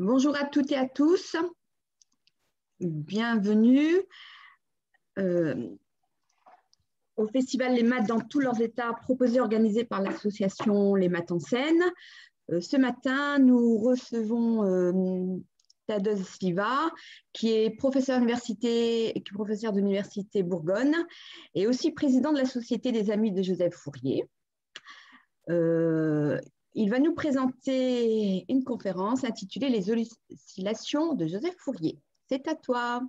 Bonjour à toutes et à tous, bienvenue au Festival Les Maths dans tous leurs états, proposé et organisé par l'association Les Maths en Scène. Ce matin, nous recevons Tadeusz Sliwa, qui est professeur d'université Bourgogne et aussi président de la Société des Amis de Joseph Fourier. Il va nous présenter une conférence intitulée Les oscillations de Joseph Fourier. C'est à toi.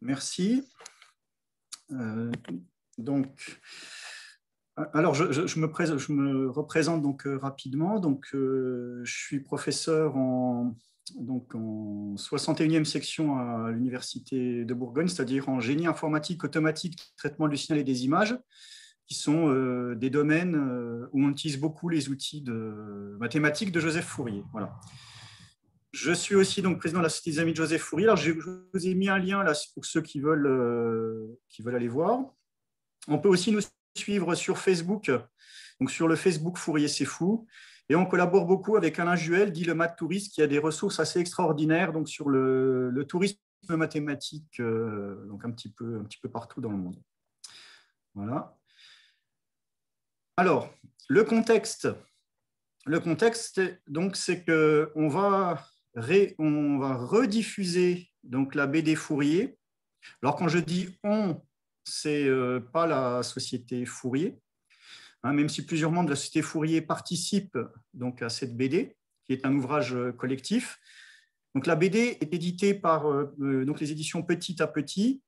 Merci. Alors je me représente donc rapidement. Je suis professeur en 61e section à l'Université de Bourgogne, c'est-à-dire en génie informatique, automatique, traitement du signal et des images, qui sont des domaines où on utilise beaucoup les outils de mathématiques de Joseph Fourier. Voilà. Je suis aussi donc président de la Société des Amis de Joseph Fourier. Alors, je vous ai mis un lien là pour ceux qui veulent aller voir. On peut aussi nous suivre sur Facebook, donc sur le Facebook Fourier c'est fou. Et on collabore beaucoup avec Alain Juel, dit le Math Touriste, qui a des ressources assez extraordinaires donc sur le tourisme mathématique, donc un petit peu partout dans le monde. Voilà. Alors, le contexte, donc, c'est qu'on va rediffuser donc, la BD Fourier. Alors, quand je dis « on », ce n'est pas la société Fourier, hein, même si plusieurs membres de la société Fourier participent donc, à cette BD, qui est un ouvrage collectif. Donc, la BD est éditée par donc, les éditions Petit à Petit,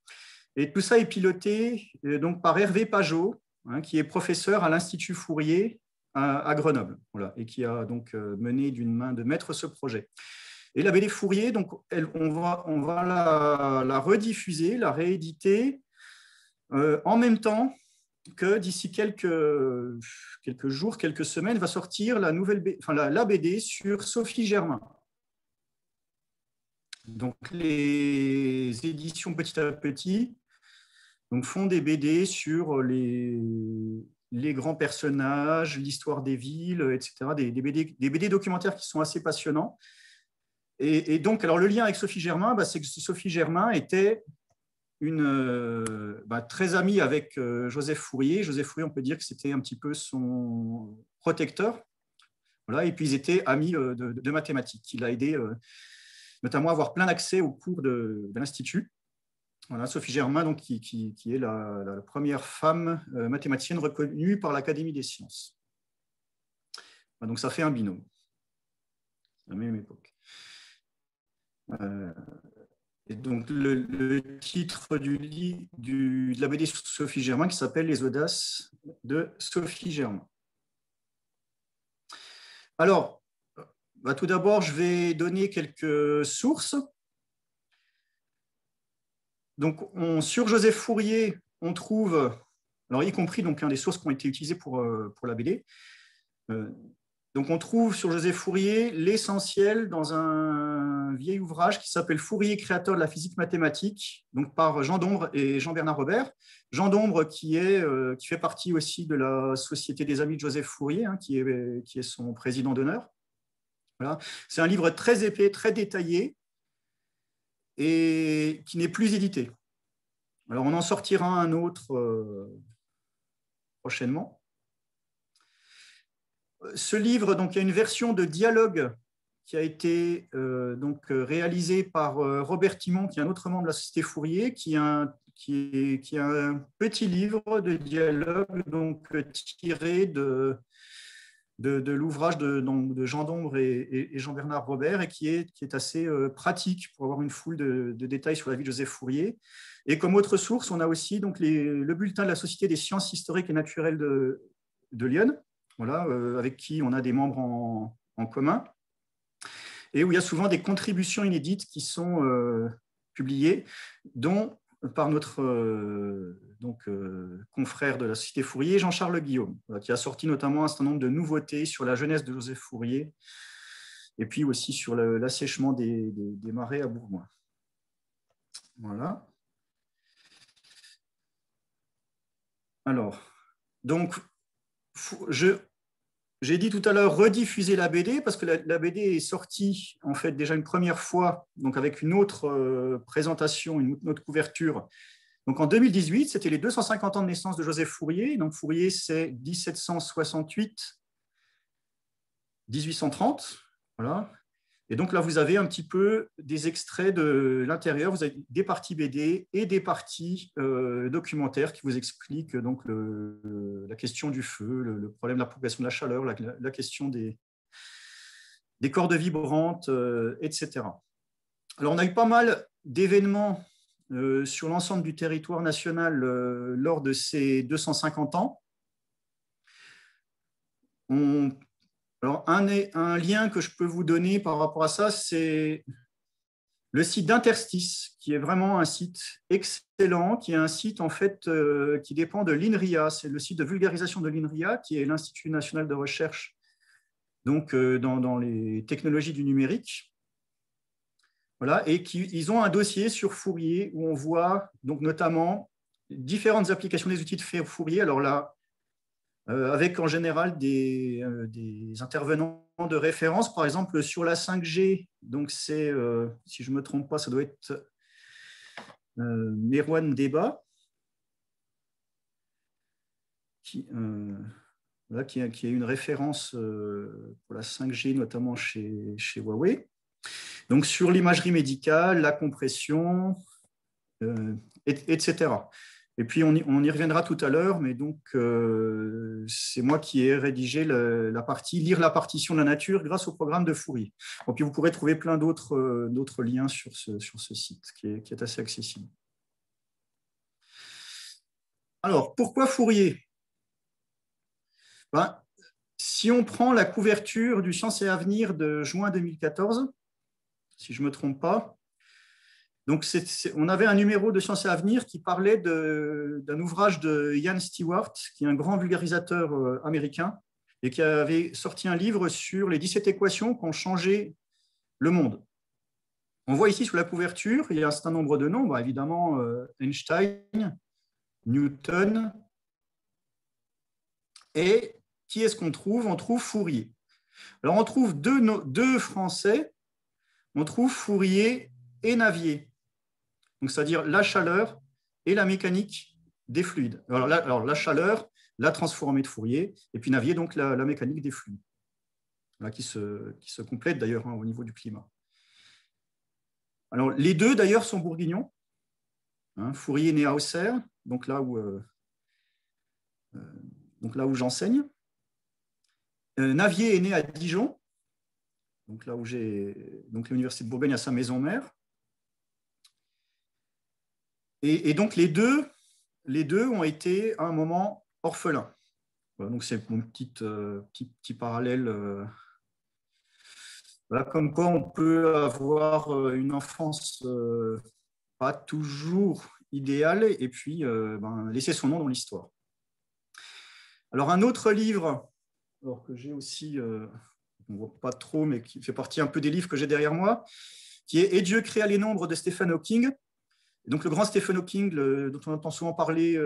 et tout ça est piloté donc, par Hervé Pajot, hein, qui est professeur à l'Institut Fourier à Grenoble, voilà, et qui a donc mené d'une main de maître ce projet. Et la BD Fourier, donc, on va la rediffuser, la rééditer en même temps que d'ici quelques jours, quelques semaines, va sortir la BD sur Sophie Germain. Donc, les éditions Petit à Petit donc, font des BD sur les grands personnages, l'histoire des villes, etc. Des BD documentaires qui sont assez passionnants. Et donc, alors, le lien avec Sophie Germain, c'est que Sophie Germain était très amie avec Joseph Fourier. Joseph Fourier, on peut dire que c'était un petit peu son protecteur. Voilà, et puis, ils étaient amis de mathématiques. Il a aidé notamment à avoir plein d'accès aux cours de l'Institut. Voilà, Sophie Germain, donc, qui est la première femme mathématicienne reconnue par l'Académie des sciences. Donc, ça fait un binôme à la même époque. Et donc, le titre de la BD sur Sophie Germain qui s'appelle « Les audaces de Sophie Germain ». Alors, tout d'abord, je vais donner quelques sources. Donc, sur Joseph Fourier, on trouve, alors y compris donc, des sources qui ont été utilisées pour la BD. Donc, on trouve sur Joseph Fourier l'essentiel dans un vieil ouvrage qui s'appelle « Fourier, créateur de la physique mathématique », donc par Jean Dombre et Jean-Bernard Robert. Jean Dombre qui fait partie aussi de la Société des Amis de Joseph Fourier, hein, qui est son président d'honneur. Voilà. C'est un livre très épais, très détaillé, et qui n'est plus édité. Alors, on en sortira un autre prochainement. Ce livre, donc, il y a une version de dialogue qui a été réalisée par Robert Timon, qui est un autre membre de la Société Fourier, qui a un petit livre de dialogue donc, tiré de l'ouvrage de Jean Dombre et Jean-Bernard Robert, et qui est assez pratique pour avoir une foule de détails sur la vie de Joseph Fourier. Et comme autre source, on a aussi donc, le bulletin de la Société des sciences historiques et naturelles de Lyon, voilà, avec qui on a des membres en commun, et où il y a souvent des contributions inédites qui sont publiées, dont par notre confrère de la Société Fourier, Jean-Charles Guillaume, qui a sorti notamment un certain nombre de nouveautés sur la jeunesse de Joseph Fourier, et puis aussi sur l'assèchement des marais à Bourgoin. Voilà. Alors, donc, j'ai dit tout à l'heure rediffuser la BD parce que la BD est sortie en fait déjà une première fois, donc avec une autre présentation, une autre couverture. Donc en 2018, c'était les 250 ans de naissance de Joseph Fourier. Donc Fourier, c'est 1768-1830. Voilà. Et donc là, vous avez un petit peu des extraits de l'intérieur. Vous avez des parties BD et des parties documentaires qui vous expliquent donc la question du feu, le problème de la propagation de la chaleur, la question des cordes vibrantes, etc. Alors, on a eu pas mal d'événements sur l'ensemble du territoire national lors de ces 250 ans. Alors, un lien que je peux vous donner par rapport à ça, c'est le site d'Interstice, qui est vraiment un site excellent, qui est un site en fait qui dépend de l'INRIA. C'est le site de vulgarisation de l'INRIA, qui est l'Institut national de recherche donc, dans les technologies du numérique. Voilà, et ils ont un dossier sur Fourier où on voit donc, notamment différentes applications des outils de Fourier. Alors là, avec en général des intervenants de référence, par exemple sur la 5G, donc c'est, si je ne me trompe pas, ça doit être Merwan Deba, qui a une référence pour la 5G, notamment chez Huawei. Donc sur l'imagerie médicale, la compression, etc. Et puis, on y reviendra tout à l'heure, mais donc, c'est moi qui ai rédigé la partie « Lire la partition de la nature » grâce au programme de Fourier. Et puis, vous pourrez trouver plein d'autres liens sur ce site, qui est assez accessible. Alors, pourquoi Fourier? Si on prend la couverture du Science et Avenir de juin 2014, si je ne me trompe pas, donc, on avait un numéro de Science et Avenir qui parlait d'un ouvrage de Ian Stewart, qui est un grand vulgarisateur américain, et qui avait sorti un livre sur les 17 équations qui ont changé le monde. On voit ici sur la couverture, il y a un certain nombre de noms, évidemment Einstein, Newton, et qui est-ce qu'on trouve? On trouve Fourier. Alors, on trouve deux Français, on trouve Fourier et Navier. Donc, c'est-à-dire la chaleur et la mécanique des fluides. Alors, la chaleur, la transformée de Fourier, et puis Navier, donc la mécanique des fluides, là, qui se complètent d'ailleurs au niveau du climat. Alors, les deux, d'ailleurs, sont bourguignons. Fourier est né à Auxerre, donc là où j'enseigne. Navier est né à Dijon, donc là où l'université de Bourgogne a sa maison mère. Et donc, les deux ont été à un moment orphelins. Voilà, donc, c'est mon petit parallèle. Voilà, comme quoi on peut avoir une enfance pas toujours idéale et puis laisser son nom dans l'histoire. Alors, un autre livre, alors que j'ai aussi, on ne voit pas trop, mais qui fait partie un peu des livres que j'ai derrière moi, qui est « Et Dieu créa les nombres » de Stephen Hawking. Donc, le grand Stephen Hawking, dont on entend souvent parler,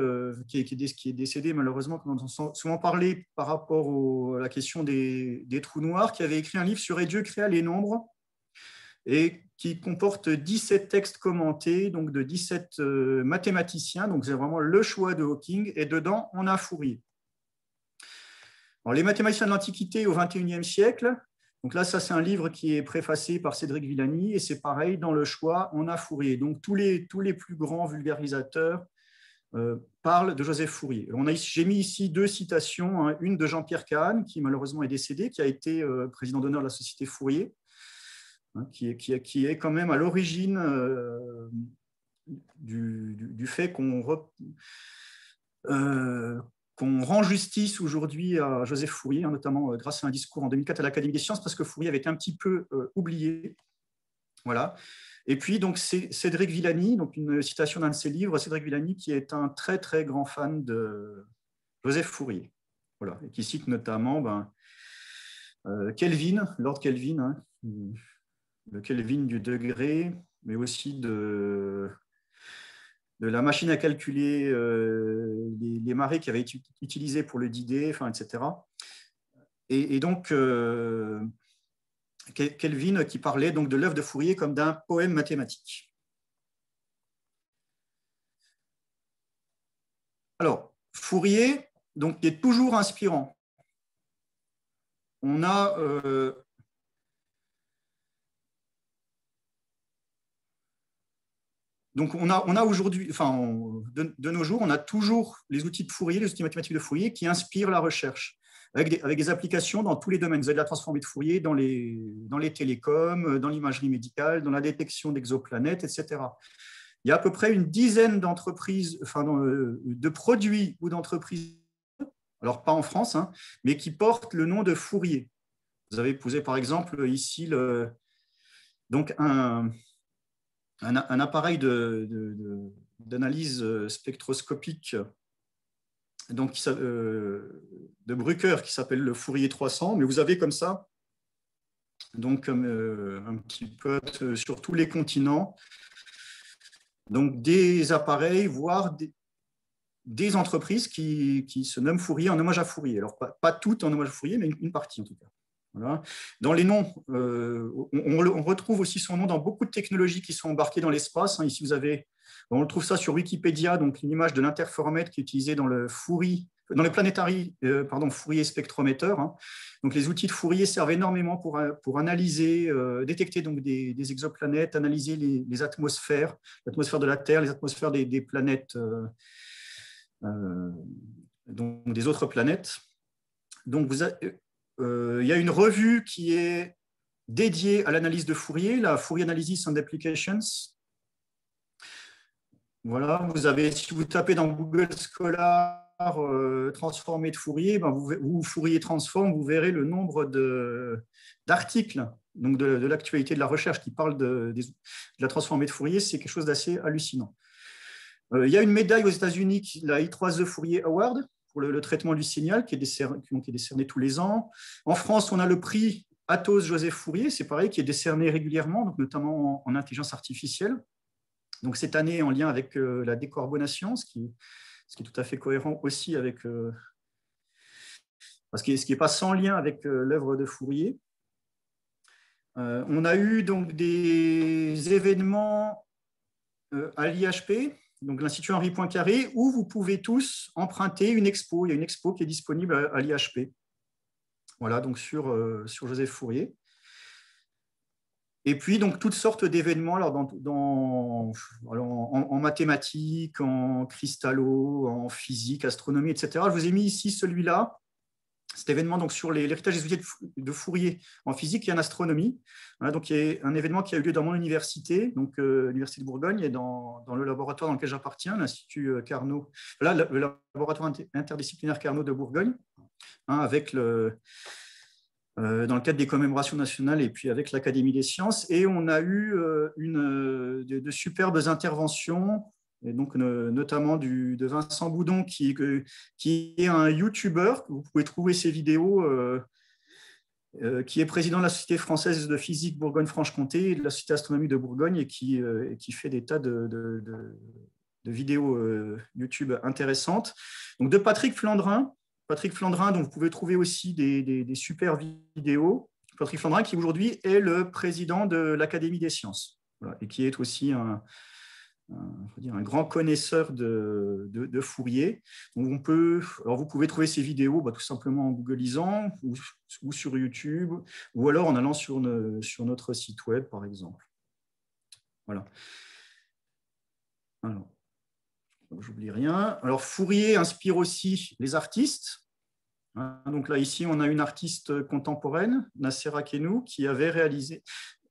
qui est décédé malheureusement, on entend souvent parler par rapport à la question des trous noirs, qui avait écrit un livre sur « Et Dieu créa les nombres » et qui comporte 17 textes commentés, donc de 17 mathématiciens. Donc, c'est vraiment le choix de Hawking. Et dedans, on a Fourier. Alors, les mathématiciens de l'Antiquité au XXIe siècle. Donc là, ça, c'est un livre qui est préfacé par Cédric Villani, et c'est pareil, dans le choix, on a Fourier. Donc, tous les plus grands vulgarisateurs parlent de Joseph Fourier. J'ai mis ici deux citations, une de Jean-Pierre Kahn, qui malheureusement est décédé, qui a été président d'honneur de la Société Fourier, qui est quand même à l'origine du fait qu'on rend justice aujourd'hui à Joseph Fourier, notamment grâce à un discours en 2004 à l'Académie des sciences, parce que Fourier avait été un petit peu oublié. Voilà. Et puis, donc, c'est Cédric Villani, donc une citation d'un de ses livres, Cédric Villani, qui est un très, très grand fan de Joseph Fourier. Voilà. Et qui cite notamment Kelvin, Lord Kelvin, le Kelvin du degré, mais aussi de la machine à calculer les marées qui avaient été utilisées pour le D-Day, etc. et donc, Kelvin qui parlait donc de l'œuvre de Fourier comme d'un poème mathématique. Alors, Fourier, donc, est toujours inspirant. On a donc on a aujourd'hui, enfin, de nos jours, on a toujours les outils de Fourier, les outils mathématiques de Fourier qui inspirent la recherche, avec des applications dans tous les domaines. Vous avez la transformée de Fourier dans les télécoms, dans l'imagerie médicale, dans la détection d'exoplanètes, etc. Il y a à peu près une dizaine d'entreprises, enfin, de produits ou d'entreprises, alors pas en France, hein, mais qui portent le nom de Fourier. Vous avez posé par exemple ici donc un appareil d'analyse spectroscopique donc, de Brucker qui s'appelle le Fourier 300, mais vous avez comme ça, donc un petit peu sur tous les continents, donc des appareils, voire des entreprises qui se nomment Fourier en hommage à Fourier. Alors, pas toutes en hommage à Fourier, mais une partie en tout cas. Voilà. Dans les noms, on retrouve aussi son nom dans beaucoup de technologies qui sont embarquées dans l'espace. Ici, on trouve ça sur Wikipédia, donc une image de l'interféromètre qui est utilisée dans le Fourier, dans les planétaries, Fourier spectromètre. Donc, les outils de Fourier servent énormément pour analyser, détecter donc des exoplanètes, analyser les atmosphères, l'atmosphère de la Terre, les atmosphères des planètes, donc des autres planètes. Donc, il y a une revue qui est dédiée à l'analyse de Fourier, la Fourier Analysis and Applications. Voilà, si vous tapez dans Google Scholar transformé de Fourier, vous Fourier transforme, vous verrez le nombre d'articles donc de l'actualité de la recherche qui parlent de la transformée de Fourier. C'est quelque chose d'assez hallucinant. Il y a une médaille aux États-Unis, la I3E Fourier Award, pour le traitement du signal, qui est décerné tous les ans. En France, on a le prix Athos Joseph Fourier, c'est pareil, qui est décerné régulièrement, donc notamment en intelligence artificielle. Donc cette année, en lien avec la décarbonation, ce qui est tout à fait cohérent aussi avec ce qui n'est pas sans lien avec l'œuvre de Fourier. On a eu donc des événements à l'IHP, donc l'Institut Henri Poincaré, où vous pouvez tous emprunter une expo. Il y a une expo qui est disponible à l'IHP. Voilà, donc sur Joseph Fourier. Et puis, donc, toutes sortes d'événements en mathématiques, en cristallo, en physique, astronomie, etc. Je vous ai mis ici celui-là, cet événement donc, sur l'héritage des outils de Fourier en physique et en astronomie. Voilà, donc, il y a un événement qui a eu lieu dans mon université, donc l'Université de Bourgogne, et dans le laboratoire dans lequel j'appartiens, l'Institut Carnot, le laboratoire interdisciplinaire Carnot de Bourgogne, avec dans le cadre des commémorations nationales et puis avec l'Académie des sciences. Et on a eu de superbes interventions, et donc notamment de Vincent Boudon, qui est un YouTuber. Vous pouvez trouver ses vidéos, qui est président de la Société française de physique Bourgogne-Franche-Comté et de la Société astronomique de Bourgogne, et qui fait des tas de vidéos YouTube intéressantes. Donc de Patrick Flandrin, dont vous pouvez trouver aussi des super vidéos. Patrick Flandrin, qui aujourd'hui est le président de l'Académie des sciences, voilà, et qui est aussi un grand connaisseur de Fourier. Donc vous pouvez trouver ces vidéos tout simplement en googlisant ou sur YouTube, ou alors en allant sur notre site web, par exemple. Voilà. Alors, j'oublie rien. Alors, Fourier inspire aussi les artistes. Donc là, ici, on a une artiste contemporaine, Nassera Kenou, qui avait réalisé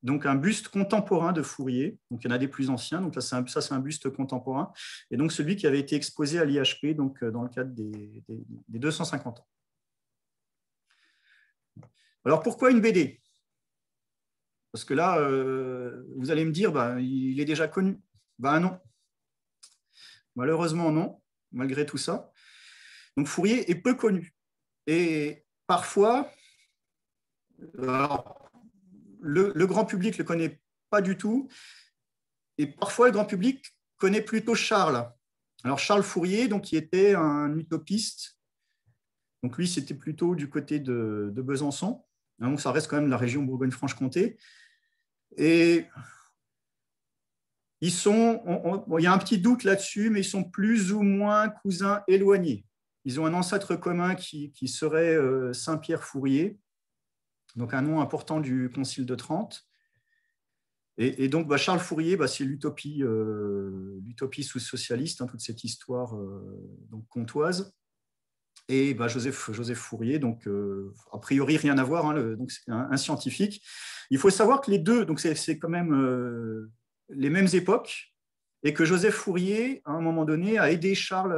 donc un buste contemporain de Fourier. Donc, il y en a des plus anciens. Donc là, ça, c'est un buste contemporain. Et donc, celui qui avait été exposé à l'IHP donc, dans le cadre des 250 ans. Alors, pourquoi une BD? Parce que là, vous allez me dire, il est déjà connu. Non. Malheureusement, non, malgré tout ça. Donc, Fourier est peu connu. Et parfois, alors, le grand public ne le connaît pas du tout. Et parfois, le grand public connaît plutôt Charles. Alors, Charles Fourier, donc, qui était un utopiste, Donc lui, c'était plutôt du côté de Besançon. Donc ça reste quand même la région Bourgogne-Franche-Comté. Et il y a un petit doute là-dessus, mais ils sont plus ou moins cousins éloignés. Ils ont un ancêtre commun qui serait Saint-Pierre Fourier, donc un nom important du Concile de Trente. Et donc, Charles Fourier, c'est l'utopie socialiste, hein, toute cette histoire donc comtoise. Et Joseph Fourier, donc a priori rien à voir, hein, donc c'est un scientifique. Il faut savoir que les deux, donc c'est quand même les mêmes époques, et que Joseph Fourier, à un moment donné, a aidé Charles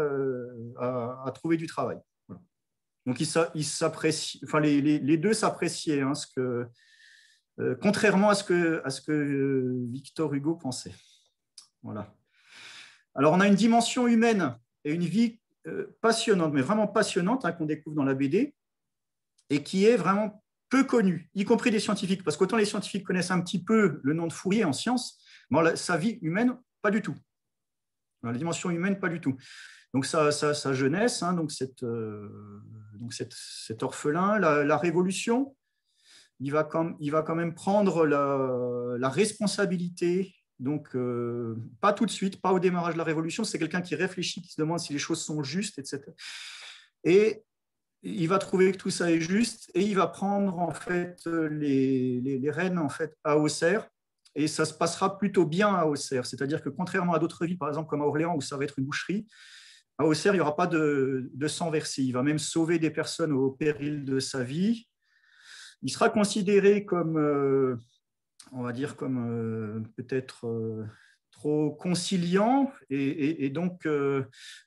à trouver du travail. Voilà. Donc les deux s'appréciaient, hein, contrairement à ce que Victor Hugo pensait. Voilà. Alors, on a une dimension humaine et une vie passionnante, mais vraiment passionnante, hein, qu'on découvre dans la BD, et qui est vraiment peu connue, y compris des scientifiques, parce qu'autant les scientifiques connaissent un petit peu le nom de Fourier en sciences, mais sa vie humaine, pas du tout. La dimension humaine, pas du tout. Donc, sa jeunesse, hein, donc cet orphelin, la Révolution, il va quand même prendre la responsabilité. Donc, pas tout de suite, pas au démarrage de la Révolution. C'est quelqu'un qui réfléchit, qui se demande si les choses sont justes, etc. Et il va trouver que tout ça est juste et il va prendre en fait les rênes en fait à Auxerre. Et ça se passera plutôt bien à Auxerre. C'est-à-dire que contrairement à d'autres villes, par exemple comme à Orléans, où ça va être une boucherie, à Auxerre, il n'y aura pas de sang versé. Il va même sauver des personnes au péril de sa vie. Il sera considéré comme, on va dire, comme peut-être trop conciliant. Et donc,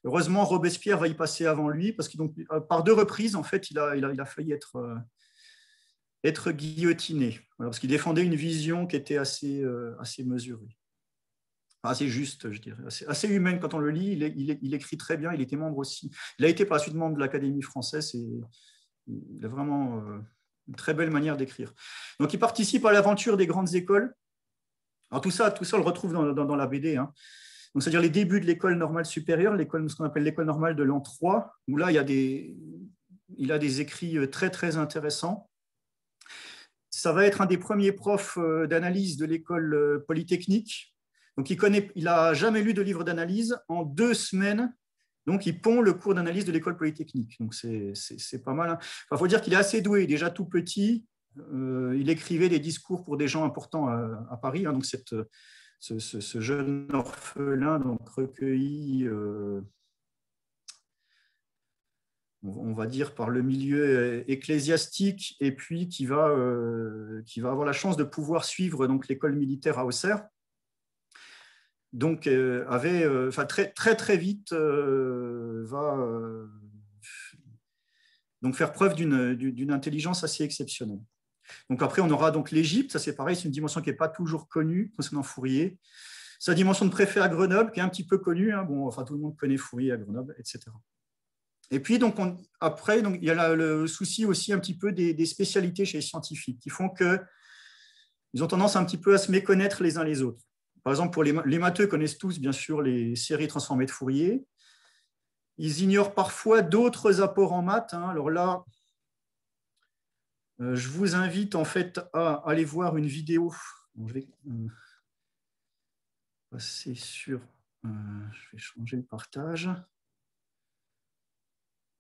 heureusement, Robespierre va y passer avant lui, parce que donc, par deux reprises, en fait, il a failli être guillotiné, voilà, parce qu'il défendait une vision qui était assez mesurée. Assez juste, je dirais, assez humaine quand on le lit. Il écrit très bien, il était membre aussi. Il a été par la suite membre de l'Académie française et il a vraiment une très belle manière d'écrire. Donc, il participe à l'aventure des grandes écoles. Alors, tout ça, on le retrouve dans la BD. Hein. Donc, c'est-à-dire les débuts de l'école normale supérieure, ce qu'on appelle l'école normale de l'an 3, où là, il a des écrits très, très intéressants. Ça va être un des premiers profs d'analyse de l'école polytechnique. Donc, il n'a jamais lu de livre d'analyse. En 2 semaines, donc, il pond le cours d'analyse de l'école polytechnique. Donc, c'est pas mal. Hein. Enfin, faut dire qu'il est assez doué. Déjà tout petit, il écrivait des discours pour des gens importants à Paris. Hein. Donc, ce jeune orphelin, donc recueilli, on va dire, par le milieu ecclésiastique, et puis qui va avoir la chance de pouvoir suivre donc l'école militaire à Auxerre. Donc, très, très, très vite, va donc faire preuve d'une intelligence assez exceptionnelle. Donc, après, on aura donc l'Égypte. Ça, c'est pareil, c'est une dimension qui n'est pas toujours connue concernant Fourier. Sa dimension de préfet à Grenoble, qui est un petit peu connue. Hein. Bon, enfin, tout le monde connaît Fourier à Grenoble, etc. Et puis, donc, après, donc, il y a le souci aussi un petit peu des spécialités chez les scientifiques qui font qu'ils ont tendance un petit peu à se méconnaître les uns les autres. Par exemple, pour les matheux connaissent tous, bien sûr, les séries transformées de Fourier. Ils ignorent parfois d'autres apports en maths. Hein. Alors là, je vous invite en fait à aller voir une vidéo. Je vais passer sur... je vais changer le partage.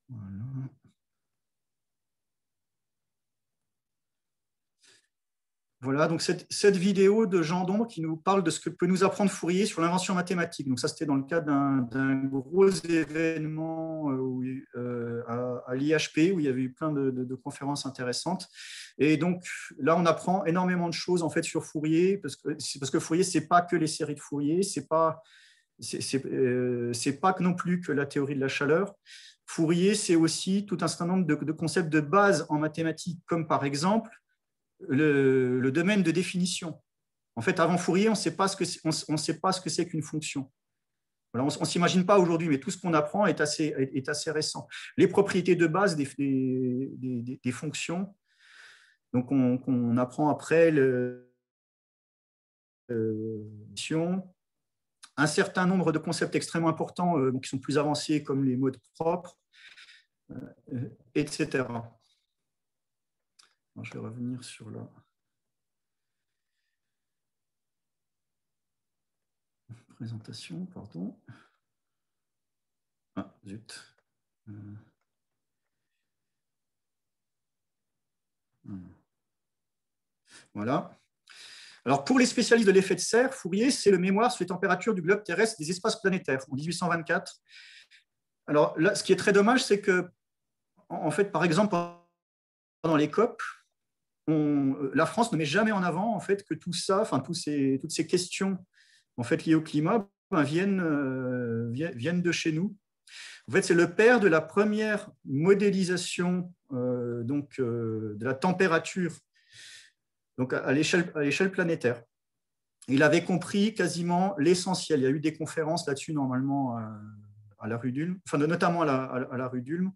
Voilà. Voilà, donc cette vidéo de Jean Dombre qui nous parle de ce que peut nous apprendre Fourier sur l'invention mathématique. Donc ça, c'était dans le cadre d'un gros événement à l'IHP où il y avait eu plein de conférences intéressantes. Et donc là, on apprend énormément de choses en fait sur Fourier, parce que Fourier, c'est pas que les séries de Fourier, c'est pas non plus que la théorie de la chaleur. Fourier, c'est aussi tout un certain nombre de concepts de base en mathématiques, comme par exemple le domaine de définition. En fait, avant Fourier, on ne sait pas ce que c'est qu'une fonction. Voilà, on ne s'imagine pas aujourd'hui, mais tout ce qu'on apprend est assez récent. Les propriétés de base des fonctions, donc on apprend après un certain nombre de concepts extrêmement importants qui sont plus avancés, comme les modes propres. etc. Alors, je vais revenir sur la présentation, pardon. Ah, zut. Voilà. Alors, pour les spécialistes de l'effet de serre, Fourier, c'est le mémoire sur les températures du globe terrestre des espaces planétaires en 1824. Alors, là, ce qui est très dommage, c'est que, en fait, par exemple, pendant les COP, la France ne met jamais en avant en fait, que tout ça, enfin, toutes ces questions en fait, liées au climat viennent de chez nous. En fait, c'est le père de la première modélisation de la température donc à l'échelle planétaire. Il avait compris quasiment l'essentiel. Il y a eu des conférences là-dessus normalement à la rue d'Ulm, enfin, notamment à la rue d'Ulm.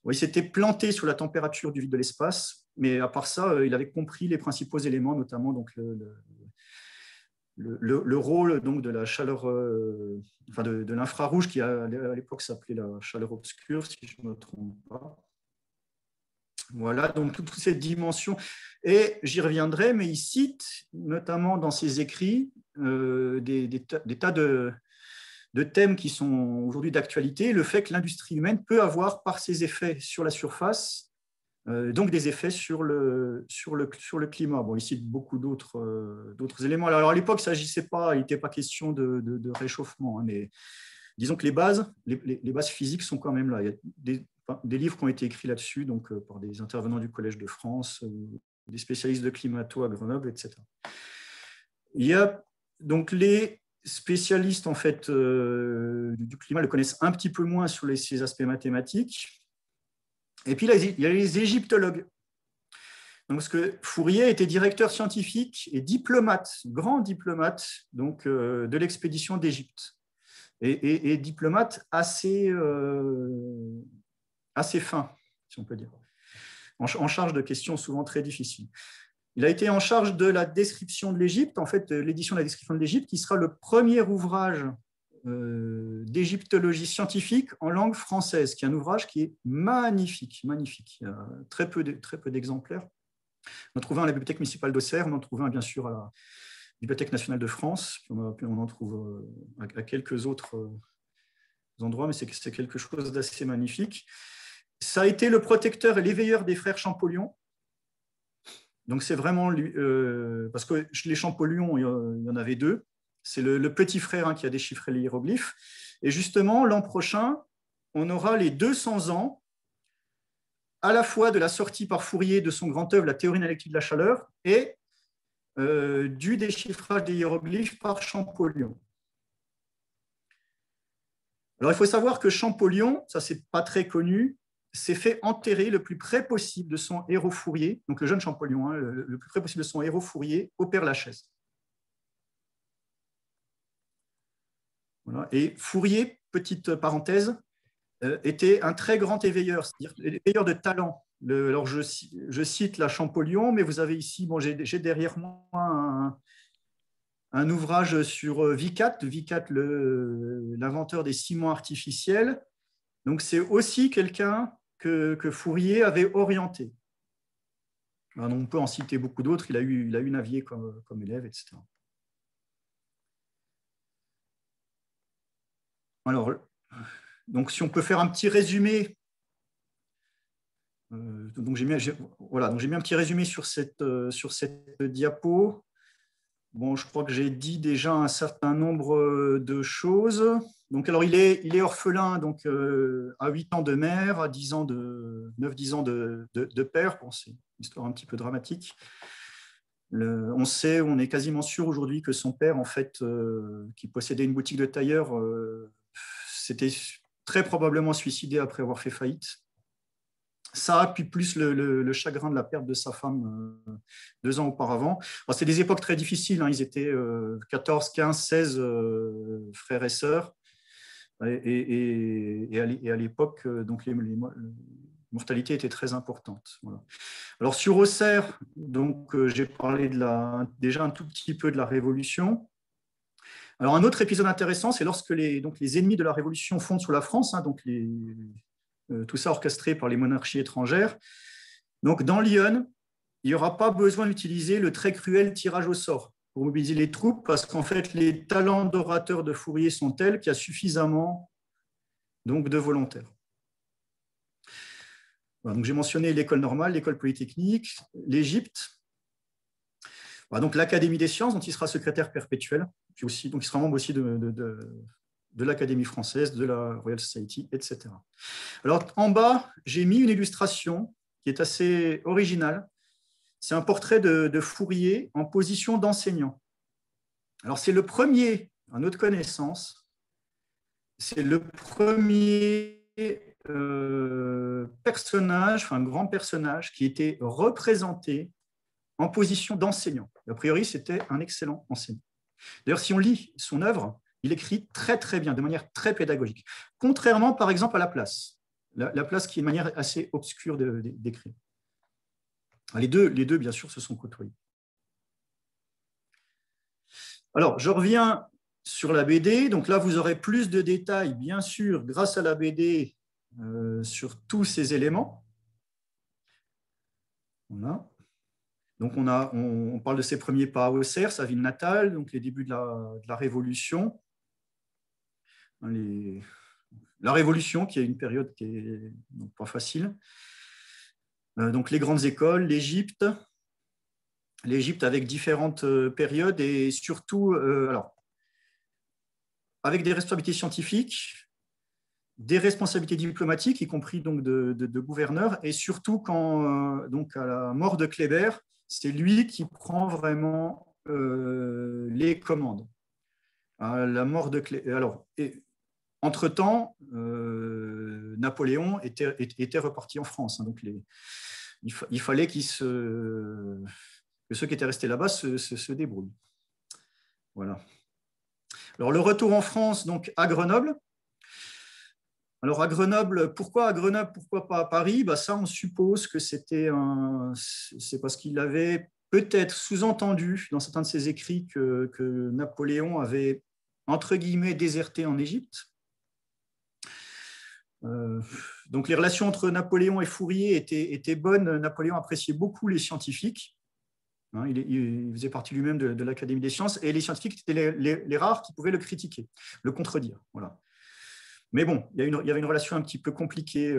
Il s'était planté sur la température du vide de l'espace, mais à part ça, il avait compris les principaux éléments, notamment donc, le rôle donc, de la chaleur, enfin de l'infrarouge qui à l'époque s'appelait la chaleur obscure, si je ne me trompe pas. Voilà, donc toute cette dimension. Et j'y reviendrai, mais il cite notamment dans ses écrits des tas de thèmes qui sont aujourd'hui d'actualité, le fait que l'industrie humaine peut avoir, par ses effets sur la surface, donc des effets sur le climat. Bon, il cite beaucoup d'autres éléments. Alors à l'époque, il n'était pas question de réchauffement, hein, mais disons que les bases physiques sont quand même là. Il y a des livres qui ont été écrits là-dessus, donc par des intervenants du Collège de France, des spécialistes de climato à Grenoble, etc. Il y a donc les spécialistes en fait, du climat le connaissent un petit peu moins sur ces aspects mathématiques. Et puis là, il y a les égyptologues. Donc, parce que Fourier était directeur scientifique et diplomate, grand diplomate donc, de l'expédition d'Égypte. Et diplomate assez fin, si on peut dire, en charge de questions souvent très difficiles. Il a été en charge de la description de l'Égypte, en fait, l'édition de la description de l'Égypte, qui sera le premier ouvrage d'égyptologie scientifique en langue française, qui est un ouvrage qui est magnifique, magnifique. Il y a très peu d'exemplaires. On en trouve un à la bibliothèque municipale d'Auxerre, on en trouve un bien sûr à la Bibliothèque nationale de France, puis on en trouve à quelques autres endroits, mais c'est quelque chose d'assez magnifique. Ça a été le protecteur et l'éveilleur des frères Champollion. Donc c'est vraiment lui, parce que les Champollion, il y en avait deux. C'est le petit frère qui a déchiffré les hiéroglyphes. Et justement, l'an prochain, on aura les 200 ans à la fois de la sortie par Fourier de son grand œuvre, La théorie analytique de la chaleur, et du déchiffrage des hiéroglyphes par Champollion. Alors, il faut savoir que Champollion, ça c'est pas très connu, s'est fait enterrer le plus près possible de son héros Fourier, donc le jeune Champollion, le plus près possible de son héros Fourier, au Père-Lachaise. Voilà. Et Fourier, petite parenthèse, était un très grand éveilleur, c'est-à-dire éveilleur de talent. Alors je cite la Champollion, mais vous avez ici, bon, j'ai derrière moi un ouvrage sur Vicat, l'inventeur des ciments artificiels. Donc c'est aussi quelqu'un que Fourier avait orienté. Alors, on peut en citer beaucoup d'autres. Il a eu Navier comme élève, etc. Alors, donc si on peut faire un petit résumé. Donc j'ai mis un petit résumé sur cette diapo. Bon, je crois que j'ai dit déjà un certain nombre de choses. Donc, alors, il est orphelin donc, à 8 ans de mère, à 9-10 ans de père. Bon, c'est une histoire un petit peu dramatique. On est quasiment sûr aujourd'hui que son père, en fait, qui possédait une boutique de tailleur, s'était très probablement suicidé après avoir fait faillite. Ça, puis plus le chagrin de la perte de sa femme 2 ans auparavant. C'est des époques très difficiles, hein. Ils étaient 14, 15, 16 frères et sœurs. Et à l'époque, donc les mortalité était très importante. Voilà. Alors sur Auxerre, donc j'ai parlé déjà un tout petit peu de la Révolution. Alors un autre épisode intéressant, c'est lorsque les ennemis de la Révolution fondent sur la France, hein, donc tout ça orchestré par les monarchies étrangères. Donc, dans Lyon, il n'y aura pas besoin d'utiliser le très cruel tirage au sort pour mobiliser les troupes, parce qu'en fait, les talents d'orateur de Fourier sont tels qu'il y a suffisamment donc, de volontaires. Voilà, donc j'ai mentionné l'école normale, l'école polytechnique, l'Égypte, voilà, donc l'Académie des sciences, dont il sera secrétaire perpétuel, puis aussi, donc il sera membre aussi de l'Académie française, de la Royal Society, etc. Alors, en bas, j'ai mis une illustration qui est assez originale. C'est un portrait de Fourier en position d'enseignant. Alors, c'est le premier, à notre connaissance, c'est le premier personnage, enfin, grand personnage qui était représenté en position d'enseignant. A priori, c'était un excellent enseignant. D'ailleurs, si on lit son œuvre, il écrit très, très bien, de manière très pédagogique. Contrairement, par exemple, à Laplace. Laplace qui est une manière assez obscure d'écrire. Les deux, bien sûr, se sont côtoyés. Alors, je reviens sur la BD. Donc là, vous aurez plus de détails, bien sûr, grâce à la BD, sur tous ces éléments. Voilà. Donc, on parle de ses premiers pas à Auxerre, sa ville natale, donc les débuts de la Révolution. La Révolution, qui est une période qui est donc pas facile. Donc, les grandes écoles, l'Égypte avec différentes périodes et surtout, alors, avec des responsabilités scientifiques, des responsabilités diplomatiques, y compris donc de gouverneur, et surtout quand, donc à la mort de Kléber, c'est lui qui prend vraiment les commandes. À la mort de Kléber. Alors, entre-temps, Napoléon était reparti en France. Hein, donc il fallait que ceux qui étaient restés là-bas se débrouillent. Voilà. Alors, le retour en France, donc à Grenoble. Alors, à Grenoble, pourquoi à Grenoble, pourquoi pas à Paris? Ça, on suppose que c'est parce qu'il avait peut-être sous-entendu dans certains de ses écrits que Napoléon avait, entre guillemets, déserté en Égypte. Donc, les relations entre Napoléon et Fourier étaient bonnes. Napoléon appréciait beaucoup les scientifiques. Hein, il faisait partie lui-même de l'Académie des sciences, et les scientifiques étaient les rares qui pouvaient le critiquer, le contredire. Voilà. Mais bon, il y avait une relation un petit peu compliquée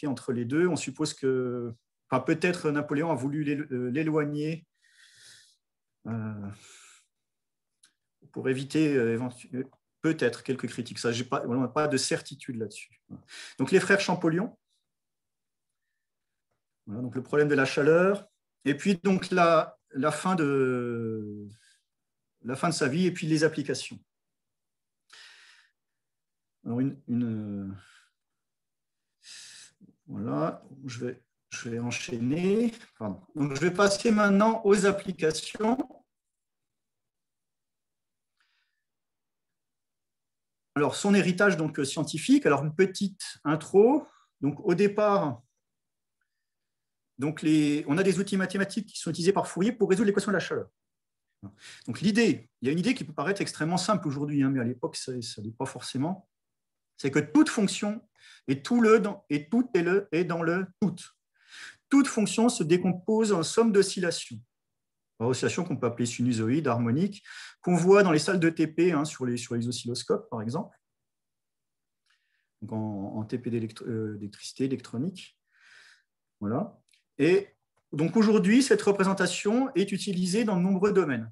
entre les deux. On suppose que, enfin, peut-être Napoléon a voulu l'éloigner pour éviter peut-être quelques critiques. Ça, on n'a pas de certitude là-dessus. Donc, les frères Champollion. Voilà, donc le problème de la chaleur. Et puis, donc, la fin de sa vie et puis les applications. Alors, voilà, je vais enchaîner. Pardon. Donc, je vais passer maintenant aux applications. Alors, son héritage donc, scientifique. Alors, une petite intro. Donc, au départ, donc on a des outils mathématiques qui sont utilisés par Fourier pour résoudre l'équation de la chaleur. Donc, il y a une idée qui peut paraître extrêmement simple aujourd'hui, hein, mais à l'époque, ça n'est pas forcément. C'est que toute fonction est tout est dans le tout. Toute fonction se décompose en somme d'oscillations. Oscillations qu'on peut appeler sinusoïdes, harmoniques, qu'on voit dans les salles de TP, hein, sur les oscilloscopes, par exemple, donc en TP d'électricité, électronique. Voilà. Et donc aujourd'hui, cette représentation est utilisée dans de nombreux domaines.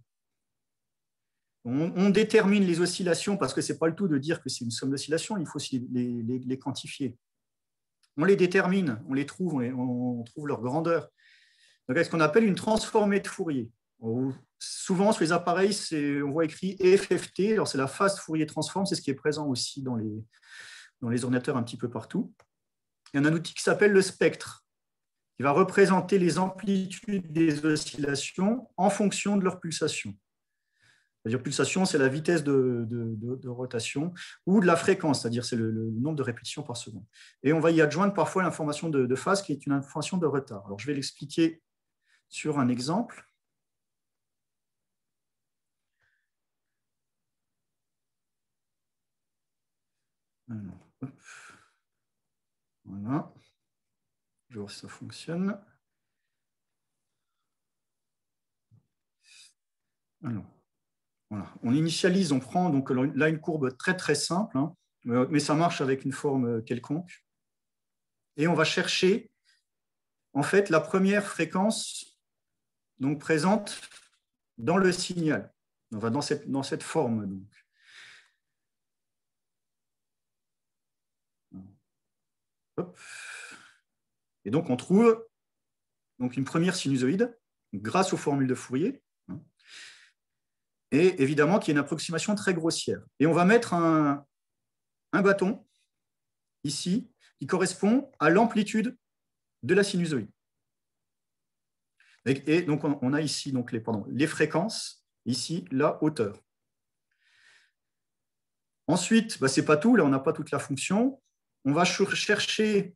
On détermine les oscillations parce que ce n'est pas le tout de dire que c'est une somme d'oscillations, il faut aussi les quantifier. On les détermine, on les trouve, on trouve leur grandeur. Donc, c'est ce qu'on appelle une transformée de Fourier. Souvent, sur les appareils, on voit écrit FFT, alors c'est la phase Fourier transform, c'est ce qui est présent aussi dans les ordinateurs un petit peu partout. Il y a un outil qui s'appelle le spectre, qui va représenter les amplitudes des oscillations en fonction de leur pulsation. C'est-à-dire pulsation, c'est la vitesse de rotation, ou de la fréquence, c'est-à-dire c'est le nombre de répétitions par seconde. Et on va y adjoindre parfois l'information de phase, qui est une information de retard. Alors, je vais l'expliquer sur un exemple. Alors, Voilà. Je vais voir si ça fonctionne. Alors, voilà. On initialise, on prend donc là une courbe très très simple, hein, mais ça marche avec une forme quelconque. Et on va chercher en fait la première fréquence donc présente dans le signal. On va dans cette forme. Donc. Hop. Et donc on trouve donc une première sinusoïde grâce aux formules de Fourier. Et évidemment qu'il y a une approximation très grossière. Et on va mettre un bâton ici qui correspond à l'amplitude de la sinusoïde. Et donc on a ici donc les fréquences, ici la hauteur. Ensuite, ce n'est pas tout, là on n'a pas toute la fonction. On va chercher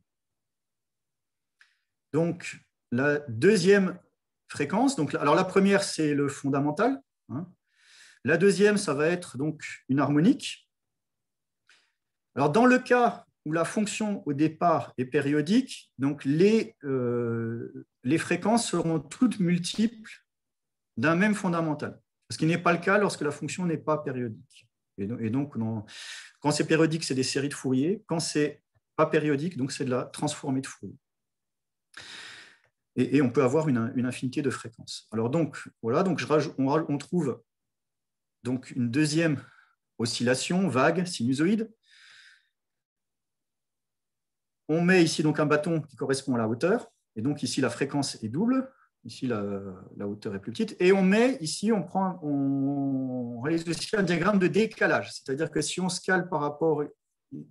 donc la deuxième fréquence. Donc, alors la première, c'est le fondamental. Hein. La deuxième, ça va être donc une harmonique. Alors, dans le cas où la fonction au départ est périodique, donc les fréquences seront toutes multiples d'un même fondamental. Ce qui n'est pas le cas lorsque la fonction n'est pas périodique. Et donc quand c'est périodique, c'est des séries de Fourier. Quand c'est pas périodique, donc c'est de la transformée de Fourier. Et on peut avoir une infinité de fréquences. Alors donc, voilà, donc on trouve donc une deuxième oscillation vague, sinusoïde. On met ici donc un bâton qui correspond à la hauteur, et donc ici la fréquence est double, ici la hauteur est plus petite, et on met ici, on réalise aussi un diagramme de décalage, c'est-à-dire que si on se cale par rapport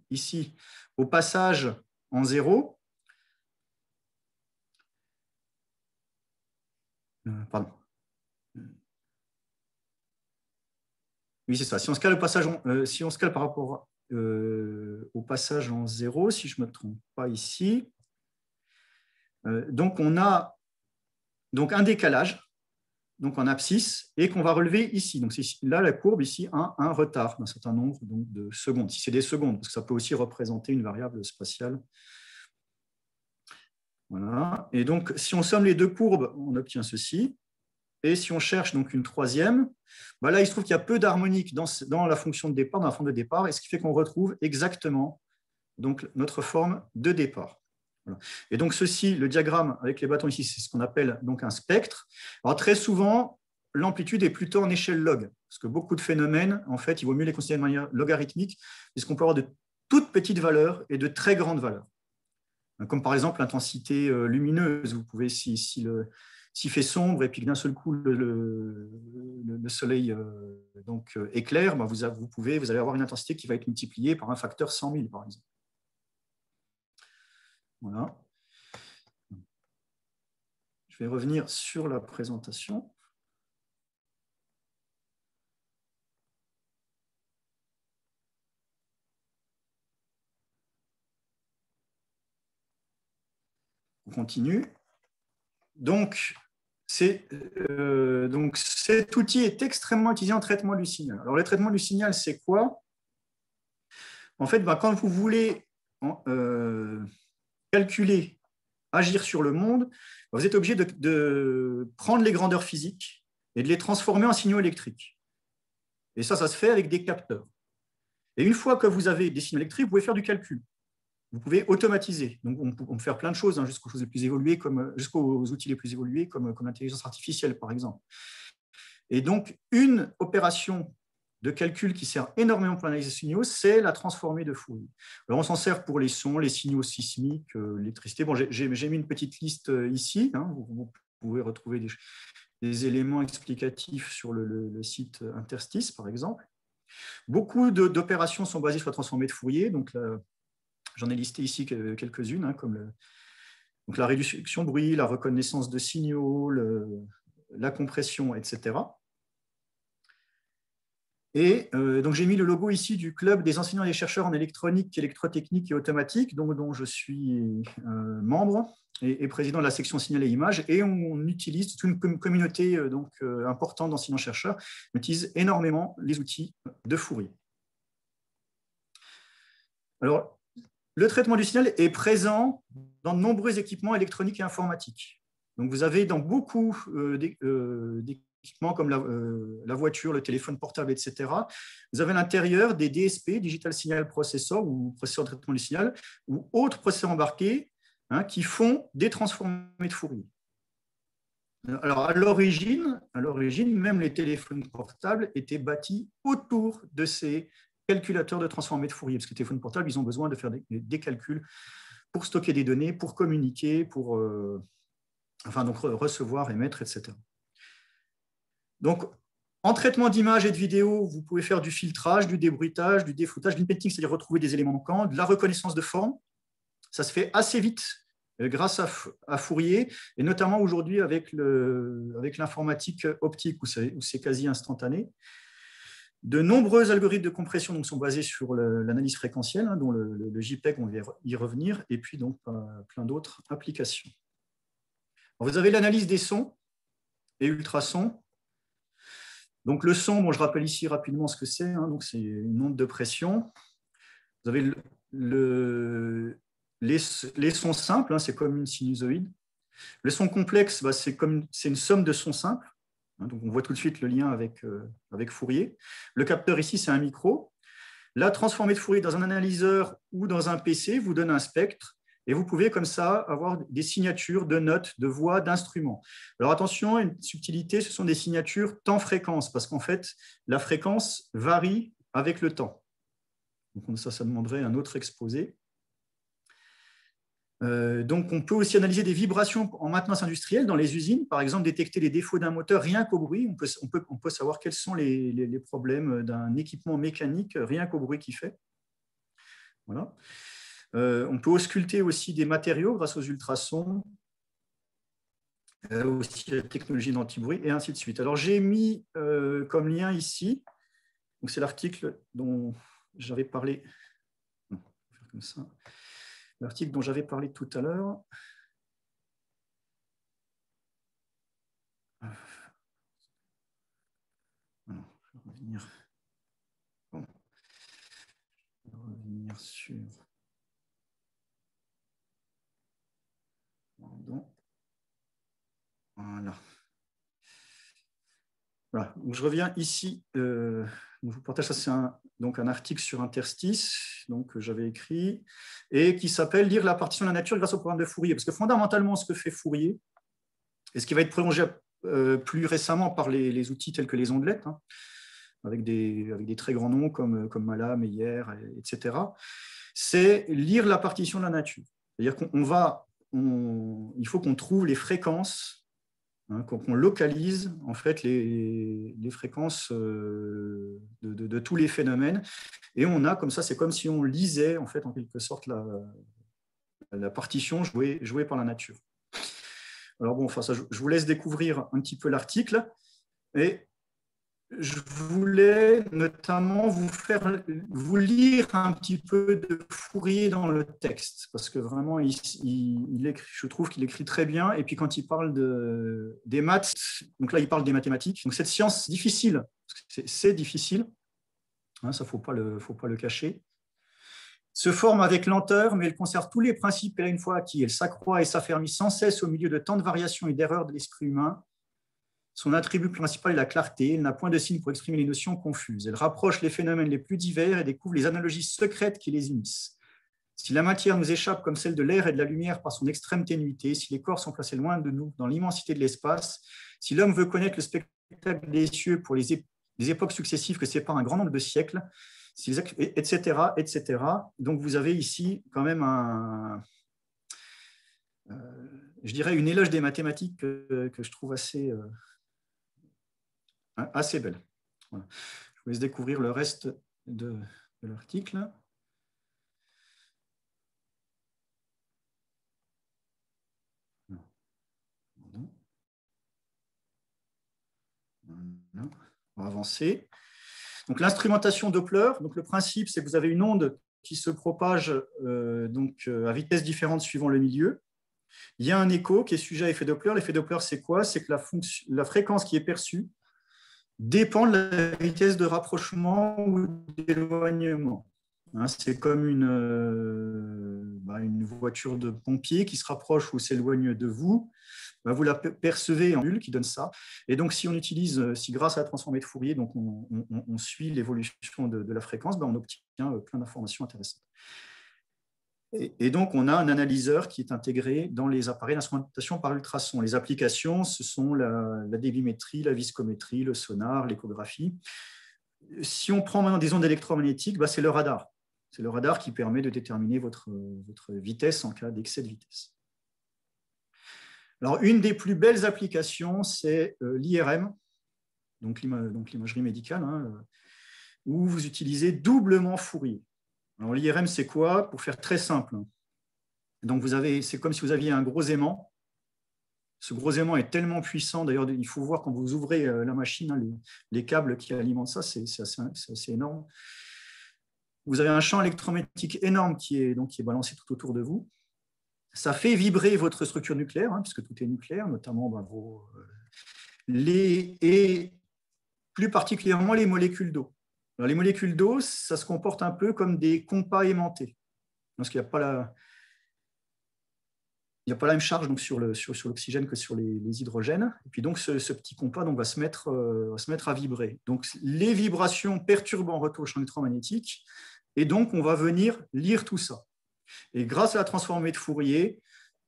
ici au passage en zéro, pardon. Oui, c'est ça. Si on se cale, si on se cale par rapport au passage en zéro, si je ne me trompe pas ici, donc on a donc un décalage donc en abscisse et qu'on va relever ici. Donc là, la courbe ici a un retard d'un certain nombre donc, de secondes. Si c'est des secondes, parce que ça peut aussi représenter une variable spatiale. Voilà. Et donc, si on somme les deux courbes, on obtient ceci. Et si on cherche donc une troisième, là, il se trouve qu'il y a peu d'harmoniques dans la fonction de départ, dans la forme de départ, et ce qui fait qu'on retrouve exactement donc, notre forme de départ. Voilà. Et donc, ceci, le diagramme avec les bâtons ici, c'est ce qu'on appelle donc un spectre. Alors, très souvent, l'amplitude est plutôt en échelle log, parce que beaucoup de phénomènes, en fait, il vaut mieux les considérer de manière logarithmique, puisqu'on peut avoir de toutes petites valeurs et de très grandes valeurs. Comme par exemple l'intensité lumineuse. Vous pouvez, s'il fait sombre et puis que d'un seul coup le soleil éclaire, vous allez avoir une intensité qui va être multipliée par un facteur 100 000, par exemple. Voilà. Je vais revenir sur la présentation. On continue. Donc, cet outil est extrêmement utilisé en traitement du signal. Alors, le traitement du signal, c'est quoi? En fait, quand vous voulez calculer, agir sur le monde, vous êtes obligé de prendre les grandeurs physiques et de les transformer en signaux électriques. Et ça se fait avec des capteurs. Et une fois que vous avez des signaux électriques, vous pouvez faire du calcul. Vous pouvez automatiser. Donc, on peut faire plein de choses, hein, jusqu'aux choses les plus évoluées, jusqu'aux outils les plus évolués, comme l'intelligence artificielle, par exemple. Et donc, une opération de calcul qui sert énormément pour analyser les signaux, c'est la transformée de Fourier. Alors, on s'en sert pour les sons, les signaux sismiques, l'électricité. Bon, j'ai mis une petite liste ici. Hein, vous pouvez retrouver des éléments explicatifs sur le site Interstice, par exemple. Beaucoup d'opérations sont basées sur la transformée de Fourier. Donc, j'en ai listé ici quelques-unes, hein, comme donc la réduction bruit, la reconnaissance de signaux, la compression, etc. Et donc j'ai mis le logo ici du club des enseignants et des chercheurs en électronique, électrotechnique et automatique, dont je suis membre et président de la section signal et images. Et on utilise toute une communauté importante d'enseignants-chercheurs, on utilise énormément les outils de Fourier. Alors, le traitement du signal est présent dans de nombreux équipements électroniques et informatiques. Donc, vous avez dans beaucoup d'équipements comme la voiture, le téléphone portable, etc., vous avez à l'intérieur des DSP, Digital Signal Processor ou processeur de traitement du signal, ou autres processeurs embarqués qui font des transformés de Fourier. Alors, à l'origine, même les téléphones portables étaient bâtis autour de ces calculateurs de transformés de Fourier, parce que les téléphones portables, ils ont besoin de faire des calculs pour stocker des données, pour communiquer, pour donc recevoir, émettre, etc. Donc, en traitement d'image et de vidéo, vous pouvez faire du filtrage, du débruitage, du défloutage, du netting, c'est-à-dire retrouver des éléments manquants, de la reconnaissance de forme. Ça se fait assez vite grâce à Fourier, et notamment aujourd'hui avec l'informatique optique, où c'est quasi instantané. De nombreux algorithmes de compression sont basés sur l'analyse fréquentielle, dont le JPEG, on va y revenir, et puis donc plein d'autres applications. Alors, vous avez l'analyse des sons et ultrasons. Donc le son, je rappelle ici rapidement ce que c'est. Donc c'est une onde de pression. Vous avez les sons simples, c'est comme une sinusoïde. Le son complexe, c'est une somme de sons simples. Donc on voit tout de suite le lien avec Fourier. Le capteur ici, c'est un micro. La transformée de Fourier dans un analyseur ou dans un PC vous donne un spectre. Et vous pouvez comme ça avoir des signatures de notes, de voix, d'instruments. Alors attention, une subtilité, ce sont des signatures temps-fréquence, parce qu'en fait, la fréquence varie avec le temps. Donc ça demanderait un autre exposé. Donc on peut aussi analyser des vibrations en maintenance industrielle dans les usines, par exemple détecter les défauts d'un moteur rien qu'au bruit. On peut savoir quels sont les problèmes d'un équipement mécanique rien qu'au bruit qu'il fait. Voilà. On peut ausculter aussi des matériaux grâce aux ultrasons, aussi la technologie d'anti-bruit, et ainsi de suite. Alors, j'ai mis comme lien ici, c'est l'article dont j'avais parlé, l'article dont j'avais parlé tout à l'heure. Je vais revenir sur... Voilà. Donc, je reviens ici. Je vous partage ça, c'est un article sur Interstice que j'avais écrit et qui s'appelle « Lire la partition de la nature grâce au programme de Fourier ». Parce que fondamentalement, ce que fait Fourier, et ce qui va être prolongé plus récemment par les outils tels que les ondelettes, avec des très grands noms comme Mala, Meyer, etc., c'est lire la partition de la nature. C'est-à-dire il faut qu'on trouve les fréquences, qu'on localise en fait les fréquences de tous les phénomènes, et on a comme ça, c'est comme si on lisait en fait en quelque sorte la partition jouée par la nature. Alors bon, ça, je vous laisse découvrir un petit peu l'article, et je voulais notamment vous lire un petit peu de Fourier dans le texte, parce que vraiment, je trouve qu'il écrit très bien. Et puis quand il parle des maths, donc là, il parle des mathématiques. Donc cette science difficile, c'est difficile, ça, il ne faut pas le cacher, se forme avec lenteur, mais elle conserve tous les principes qu'elle a une fois acquis. Elle s'accroît et s'affermit sans cesse au milieu de tant de variations et d'erreurs de l'esprit humain. Son attribut principal est la clarté. Elle n'a point de signe pour exprimer les notions confuses. Elle rapproche les phénomènes les plus divers et découvre les analogies secrètes qui les unissent. Si la matière nous échappe comme celle de l'air et de la lumière par son extrême ténuité, si les corps sont placés loin de nous dans l'immensité de l'espace, si l'homme veut connaître le spectacle des cieux pour les époques successives que séparent un grand nombre de siècles, etc., etc. Donc vous avez ici quand même je dirais une éloge des mathématiques que je trouve assez belle. Voilà. Je vous laisse découvrir le reste de l'article. On va avancer. Donc l'instrumentation Doppler, donc le principe, c'est que vous avez une onde qui se propage à vitesse différente suivant le milieu. Il y a un écho qui est sujet à l'effet Doppler. L'effet Doppler, c'est quoi? C'est que la fréquence qui est perçue dépend de la vitesse de rapprochement ou d'éloignement. Hein, c'est comme une voiture de pompier qui se rapproche ou s'éloigne de vous. Vous la percevez en bulle qui donne ça. Et donc, si grâce à la transformée de Fourier, donc on suit l'évolution de la fréquence, on obtient plein d'informations intéressantes. Et donc, on a un analyseur qui est intégré dans les appareils d'instrumentation par ultrasons. Les applications, ce sont la débimétrie, la viscométrie, le sonar, l'échographie. Si on prend maintenant des ondes électromagnétiques, c'est le radar. C'est le radar qui permet de déterminer votre vitesse en cas d'excès de vitesse. Alors, une des plus belles applications, c'est l'IRM, donc l'imagerie médicale, où vous utilisez doublement Fourier. Alors, l'IRM, c'est quoi? Pour faire très simple. Donc, c'est comme si vous aviez un gros aimant. Ce gros aimant est tellement puissant, d'ailleurs, il faut voir quand vous ouvrez la machine, les câbles qui alimentent ça, c'est assez énorme. Vous avez un champ électromagnétique énorme qui est balancé tout autour de vous. Ça fait vibrer votre structure nucléaire, puisque tout est nucléaire, notamment et plus particulièrement les molécules d'eau. Alors, les molécules d'eau, ça se comporte un peu comme des compas aimantés, parce qu'il n'y a pas la même charge donc, sur l'oxygène que sur les hydrogènes. Et puis donc ce petit compas va se mettre à vibrer. Donc les vibrations perturbent en retour le champ électromagnétique, et donc on va venir lire tout ça. Et grâce à la transformée de Fourier,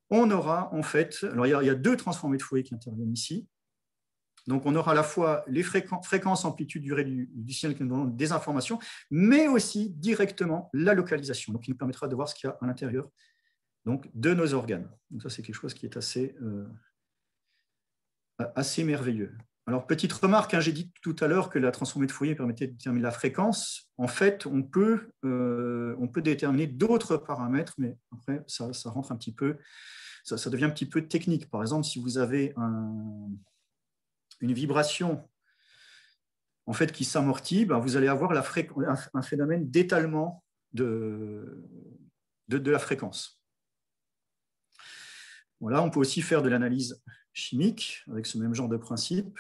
on aura en fait, alors il y a deux transformées de Fourier qui interviennent ici. Donc on aura à la fois les fréquences, amplitude, durée du signal qui nous donnent des informations, mais aussi directement la localisation, donc qui nous permettra de voir ce qu'il y a à l'intérieur de nos organes. Donc ça, c'est quelque chose qui est assez merveilleux. Alors, petite remarque, j'ai dit tout à l'heure que la transformée de Fourier permettait de déterminer la fréquence. En fait, on peut déterminer d'autres paramètres, mais après, ça rentre un petit peu, ça devient un petit peu technique. Par exemple, si vous avez une vibration en fait, qui s'amortit, vous allez avoir un phénomène d'étalement de la fréquence. Voilà, on peut aussi faire de l'analyse chimique avec ce même genre de principe.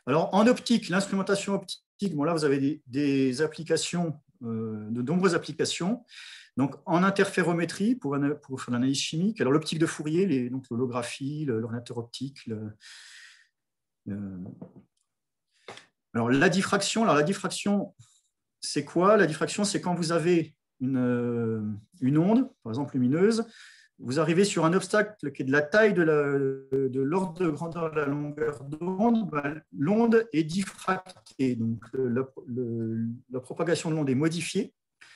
Alors, en optique, l'instrumentation optique, là, vous avez des applications, de nombreuses applications. Donc, en interférométrie, pour faire l'analyse chimique, alors l'optique de Fourier, l'holographie, l'ordinateur optique, alors, la diffraction, c'est quoi? La diffraction, c'est quand vous avez une onde, par exemple lumineuse, vous arrivez sur un obstacle qui est de la taille de l'ordre de grandeur de la longueur d'onde, l'onde est diffractée. Donc, la propagation de l'onde est modifiée,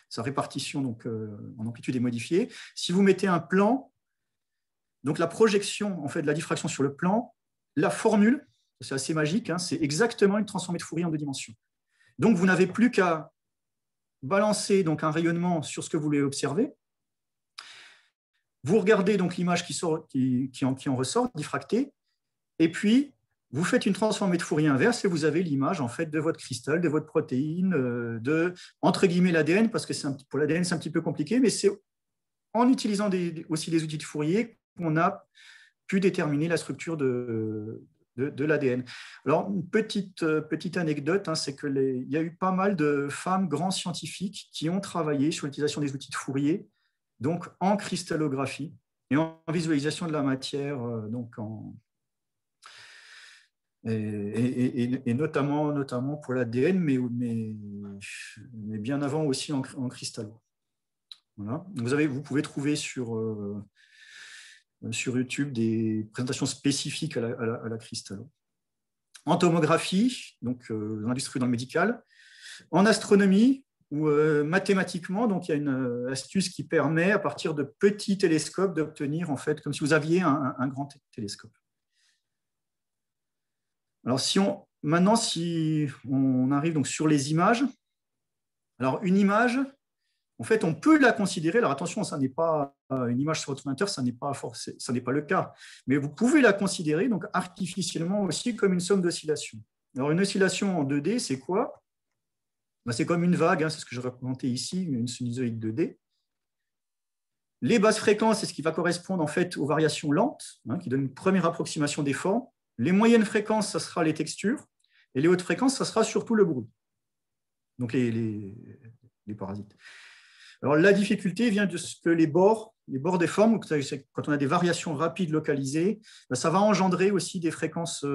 sa répartition en amplitude est modifiée. Si vous mettez un plan, donc la projection en fait, de la diffraction sur le plan, la formule, c'est assez magique, c'est exactement une transformée de Fourier en deux dimensions. Donc, vous n'avez plus qu'à balancer un rayonnement sur ce que vous voulez observer. Vous regardez donc l'image qui en ressort, diffractée, et puis vous faites une transformée de Fourier inverse et vous avez l'image en fait, de votre cristal, de votre protéine, entre guillemets l'ADN, parce que pour l'ADN c'est un petit peu compliqué, mais c'est en utilisant aussi des outils de Fourier qu'on a pu déterminer la structure de l'ADN. Alors, une petite anecdote, c'est qu'il y a eu pas mal de femmes, grands scientifiques, qui ont travaillé sur l'utilisation des outils de Fourier, donc en cristallographie et en visualisation de la matière, et notamment pour l'ADN, mais bien avant aussi en cristallo. Voilà. Vous pouvez trouver sur YouTube des présentations spécifiques à la cristallo. En tomographie, donc l'industrie dans le médical. En astronomie, ou mathématiquement, donc il y a une astuce qui permet, à partir de petits télescopes, d'obtenir, en fait, comme si vous aviez un grand télescope. Alors, maintenant, si on arrive donc sur les images, alors une image, en fait, on peut la considérer, alors attention, ça n'est pas une image sur votre ordinateur, ça n'est pas le cas, mais vous pouvez la considérer donc artificiellement aussi comme une somme d'oscillations. Alors, une oscillation en 2D, c'est quoi? C'est comme une vague, c'est ce que je représentais ici, une sinusoïde 2D. Les basses fréquences, c'est ce qui va correspondre en fait aux variations lentes, qui donnent une première approximation des formes. Les moyennes fréquences, ça sera les textures, et les hautes fréquences, ça sera surtout le bruit. Donc les parasites. Alors, la difficulté vient de ce que les bords des formes, quand on a des variations rapides localisées, ça va engendrer aussi des fréquences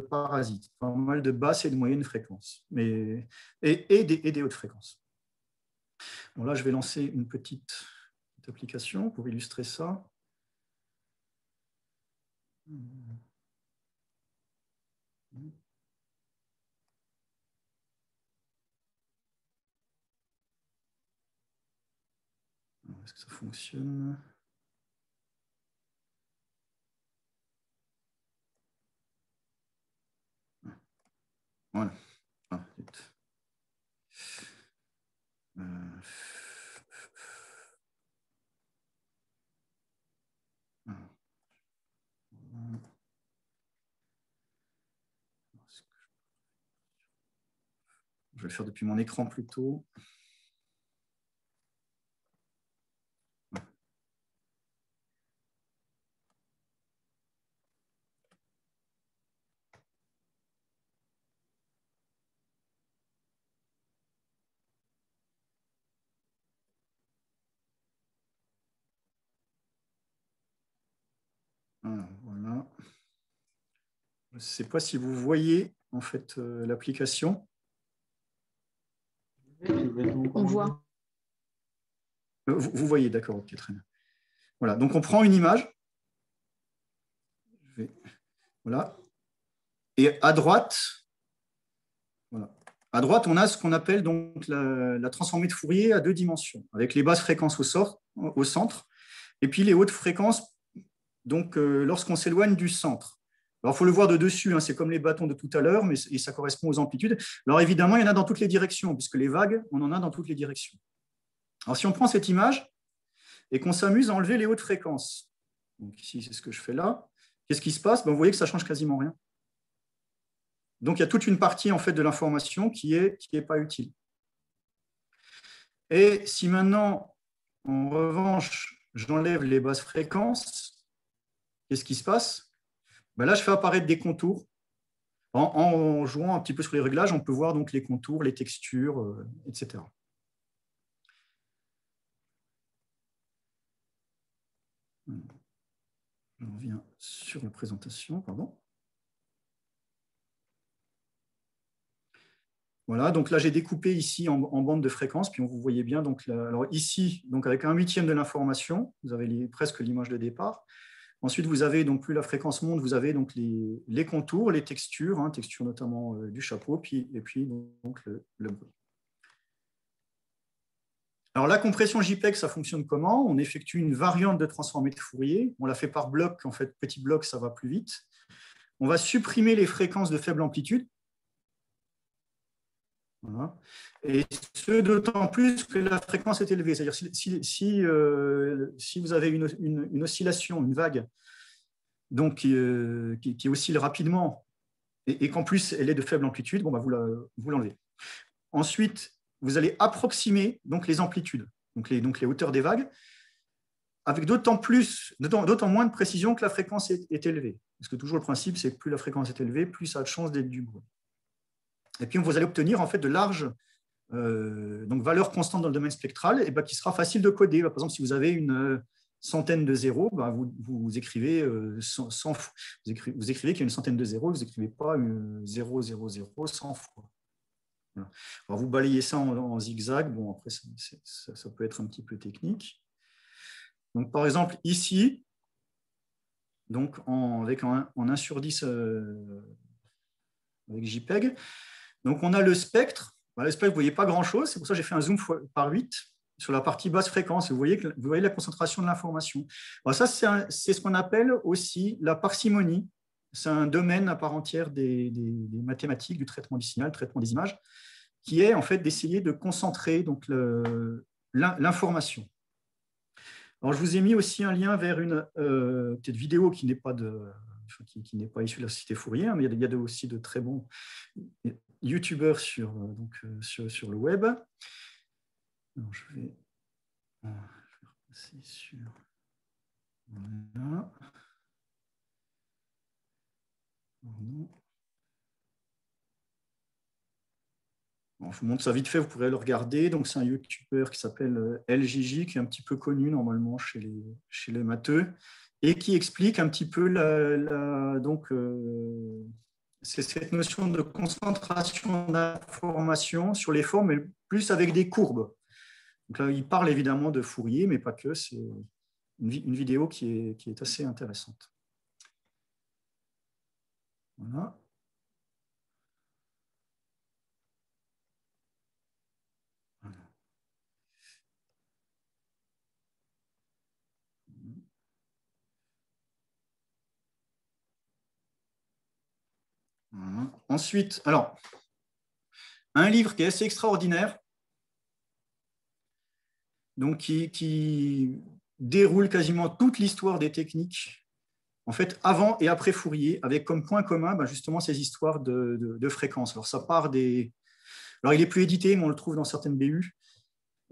parasites, pas mal de basses et de moyennes fréquences, et des hautes fréquences. Bon, là, je vais lancer une petite application pour illustrer ça. Est-ce que ça fonctionne? Voilà. Ah, vite. Je vais le faire depuis mon écran plutôt. Voilà. Je ne sais pas si vous voyez en fait l'application. On voit. Vous voyez, d'accord, ok, très bien. Voilà, donc on prend une image. Voilà. Et à droite, voilà. À droite, on a ce qu'on appelle donc la transformée de Fourier à 2 dimensions, avec les basses fréquences au centre, et puis les hautes fréquences donc, lorsqu'on s'éloigne du centre. Alors, il faut le voir de dessus, hein, c'est comme les bâtons de tout à l'heure, et ça correspond aux amplitudes. Alors, évidemment, il y en a dans toutes les directions, puisque les vagues, on en a dans toutes les directions. Alors, si on prend cette image et qu'on s'amuse à enlever les hautes fréquences, donc ici, c'est ce que je fais là, qu'est-ce qui se passe? Vous voyez que ça ne change quasiment rien. Donc, il y a toute une partie en fait, de l'information qui est pas utile. Et si maintenant, en revanche, j'enlève les basses fréquences, qu'est-ce qui se passe? Là, je fais apparaître des contours. En jouant un petit peu sur les réglages, on peut voir donc les contours, les textures, etc. Je reviens sur la présentation, pardon. Voilà, donc là j'ai découpé ici en bandes de fréquences, puis vous voyez bien, donc, alors ici, donc avec 1/8 de l'information, vous avez presque l'image de départ. Ensuite, vous avez, donc plus la fréquence monte, vous avez donc les contours, les textures, hein, textures notamment du chapeau, et puis donc le bruit. Alors la compression JPEG, ça fonctionne comment? On effectue une variante de transformée de Fourier. On la fait par bloc, en fait, petit bloc, ça va plus vite. On va supprimer les fréquences de faible amplitude. Voilà. Et ce, d'autant plus que la fréquence est élevée. C'est-à-dire si vous avez une oscillation, une vague, donc, qui oscille rapidement, et qu'en plus elle est de faible amplitude, bon, vous l'enlevez. Ensuite, vous allez approximer donc, les amplitudes, donc les hauteurs des vagues, avec d'autant moins de précision que la fréquence est élevée. Parce que toujours le principe, c'est que plus la fréquence est élevée, plus ça a de chances d'être du bruit. Et puis, vous allez obtenir en fait de larges valeurs constantes dans le domaine spectral, et qui sera facile de coder. Par exemple, si vous avez une centaine de zéros, vous écrivez vous écrivez qu'il y a une centaine de zéros, vous n'écrivez pas 0, 0, 0 100 fois. Voilà. Alors, vous balayez ça en zigzag. Bon, après, ça peut être un petit peu technique. Donc, par exemple, ici, donc avec en 1/10 avec JPEG, donc on a le spectre. Le spectre, vous ne voyez pas grand-chose. C'est pour ça que j'ai fait un zoom par 8 sur la partie basse fréquence. Vous voyez la concentration de l'information. Ça, c'est ce qu'on appelle aussi la parcimonie. C'est un domaine à part entière des mathématiques, du traitement du signal, traitement des images, qui est en fait d'essayer de concentrer l'information. Alors, je vous ai mis aussi un lien vers une petite vidéo qui n'est pas issue de la société Fourier, mais il y a aussi de très bons youtubeurs sur le web. Alors, je vais repasser sur... Voilà. Bon, bon, je vous montre ça vite fait, vous pourrez le regarder. Donc, c'est un YouTuber qui s'appelle LJJ, qui est un petit peu connu normalement chez les matheux, et qui explique un petit peu c'est cette notion de concentration d'informations sur les formes, mais plus avec des courbes. Donc là, il parle évidemment de Fourier, mais pas que. C'est une vidéo qui est assez intéressante. Voilà. Voilà. Ensuite, alors, un livre qui est assez extraordinaire, donc qui déroule quasiment toute l'histoire des techniques, en fait, avant et après Fourier, avec comme point commun justement ces histoires de fréquences. Alors, ça part des... Alors, il n'est plus édité, mais on le trouve dans certaines BU.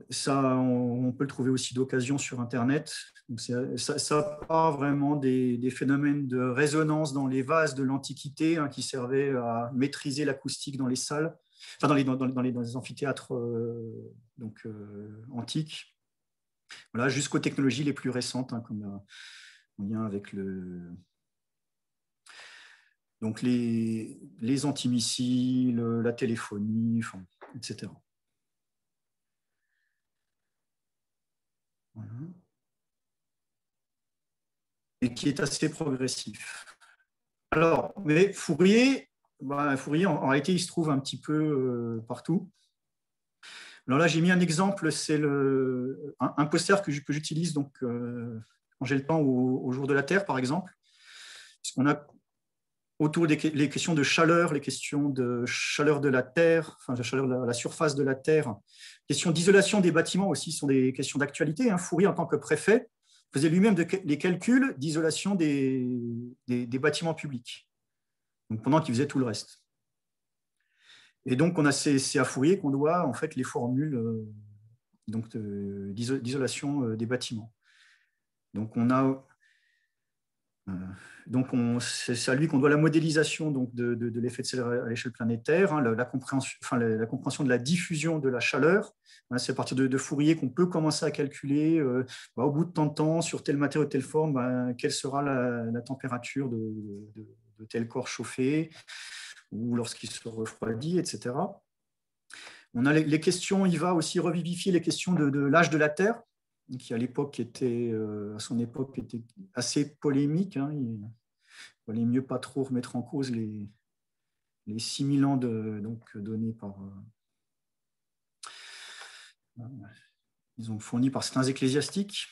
Ça, on peut le trouver aussi d'occasion sur Internet. Donc ça part vraiment des phénomènes de résonance dans les vases de l'Antiquité, qui servaient à maîtriser l'acoustique dans les salles, enfin dans les amphithéâtres antiques, voilà, jusqu'aux technologies les plus récentes, comme en lien avec donc les antimissiles, la téléphonie, etc. Voilà. Et qui est assez progressif. Alors, mais Fourier, en réalité, il se trouve un petit peu partout. Alors là, j'ai mis un exemple, c'est un poster que j'utilise donc, quand j'ai le temps au jour de la Terre, par exemple. Puisqu'on a autour les questions de chaleur, les questions de chaleur de la Terre, enfin, de chaleur de la surface de la Terre, questions d'isolation des bâtiments aussi sont des questions d'actualité. Fourier, en tant que préfet, faisait lui-même les calculs d'isolation des bâtiments publics, donc pendant qu'il faisait tout le reste. Et donc, c'est à Fourier qu'on doit en fait les formules d'isolation des bâtiments. Donc, c'est à lui qu'on doit la modélisation de l'effet de serre à l'échelle planétaire, la compréhension de la diffusion de la chaleur. C'est à partir de Fourier qu'on peut commencer à calculer, au bout de tant de temps, sur tel matériau, telle forme, quelle sera la température de tel corps chauffé, ou lorsqu'il se refroidit, etc. On a les questions, il va aussi revivifier les questions de l'âge de la Terre, qui à son époque était assez polémique. Il valait mieux pas trop remettre en cause les 6000 ans donnés ils ont fournis par certains ecclésiastiques.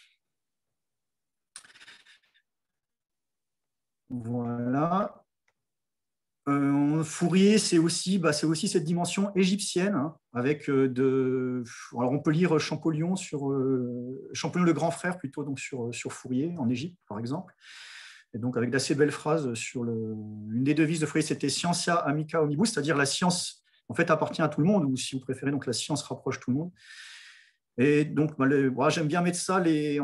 Voilà. Fourier, c'est aussi cette dimension égyptienne, avec alors on peut lire Champollion Champollion le grand frère plutôt, donc sur Fourier en Égypte par exemple, et donc avec d'assez belles phrases sur une des devises de Fourier, c'était Scientia amica omnibus, c'est-à-dire la science en fait appartient à tout le monde, ou si vous préférez, donc la science rapproche tout le monde. Et donc, j'aime bien mettre ça. Les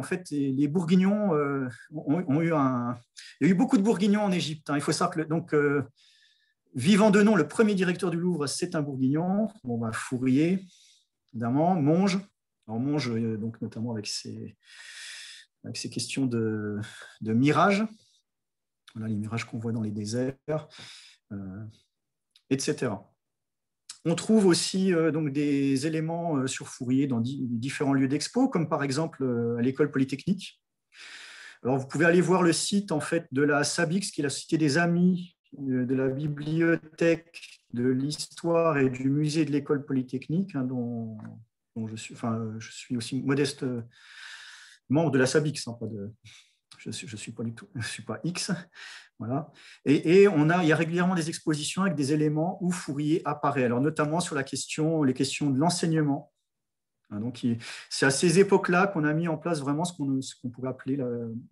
Bourguignons ont eu il y a eu beaucoup de Bourguignons en Égypte. Il faut savoir que vivant de nom, le premier directeur du Louvre, c'est un Bourguignon. Fourier, évidemment, Monge. Alors Monge, donc notamment avec ses questions de mirages. Voilà, les mirages qu'on voit dans les déserts, etc. On trouve aussi donc des éléments sur Fourier dans différents lieux d'expo, comme par exemple à l'École Polytechnique. Alors, vous pouvez aller voir le site en fait, de la SABIX, qui est la Société des Amis de la Bibliothèque de l'Histoire et du Musée de l'École Polytechnique, dont je suis aussi modeste membre de la SABIX, je ne suis pas du tout, je suis pas X. Voilà. Et il y a régulièrement des expositions avec des éléments où Fourier apparaît, alors notamment sur les questions de l'enseignement. Donc, c'est à ces époques-là qu'on a mis en place vraiment ce qu'on pourrait appeler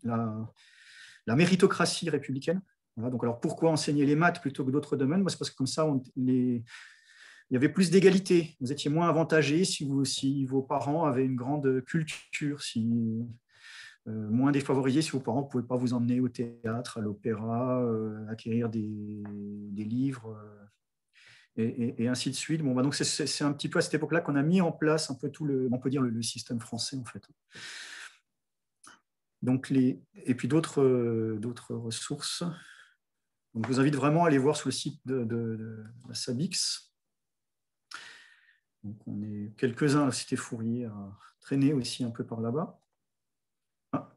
la méritocratie républicaine. Voilà. Donc, alors pourquoi enseigner les maths plutôt que d'autres domaines? C'est parce que comme ça, il y avait plus d'égalité. Vous étiez moins avantagés si vos parents avaient une grande culture, moins défavorisés si vos parents ne pouvaient pas vous emmener au théâtre, à l'opéra, acquérir des livres, et ainsi de suite. Bon, donc c'est un petit peu à cette époque-là qu'on a mis en place un peu tout on peut dire le système français en fait. Donc et puis d'autres ressources. Donc je vous invite vraiment à aller voir sur le site de la SABIX. Donc on est quelques-uns à la Cité Fourier à traîner aussi un peu par là-bas. Ah.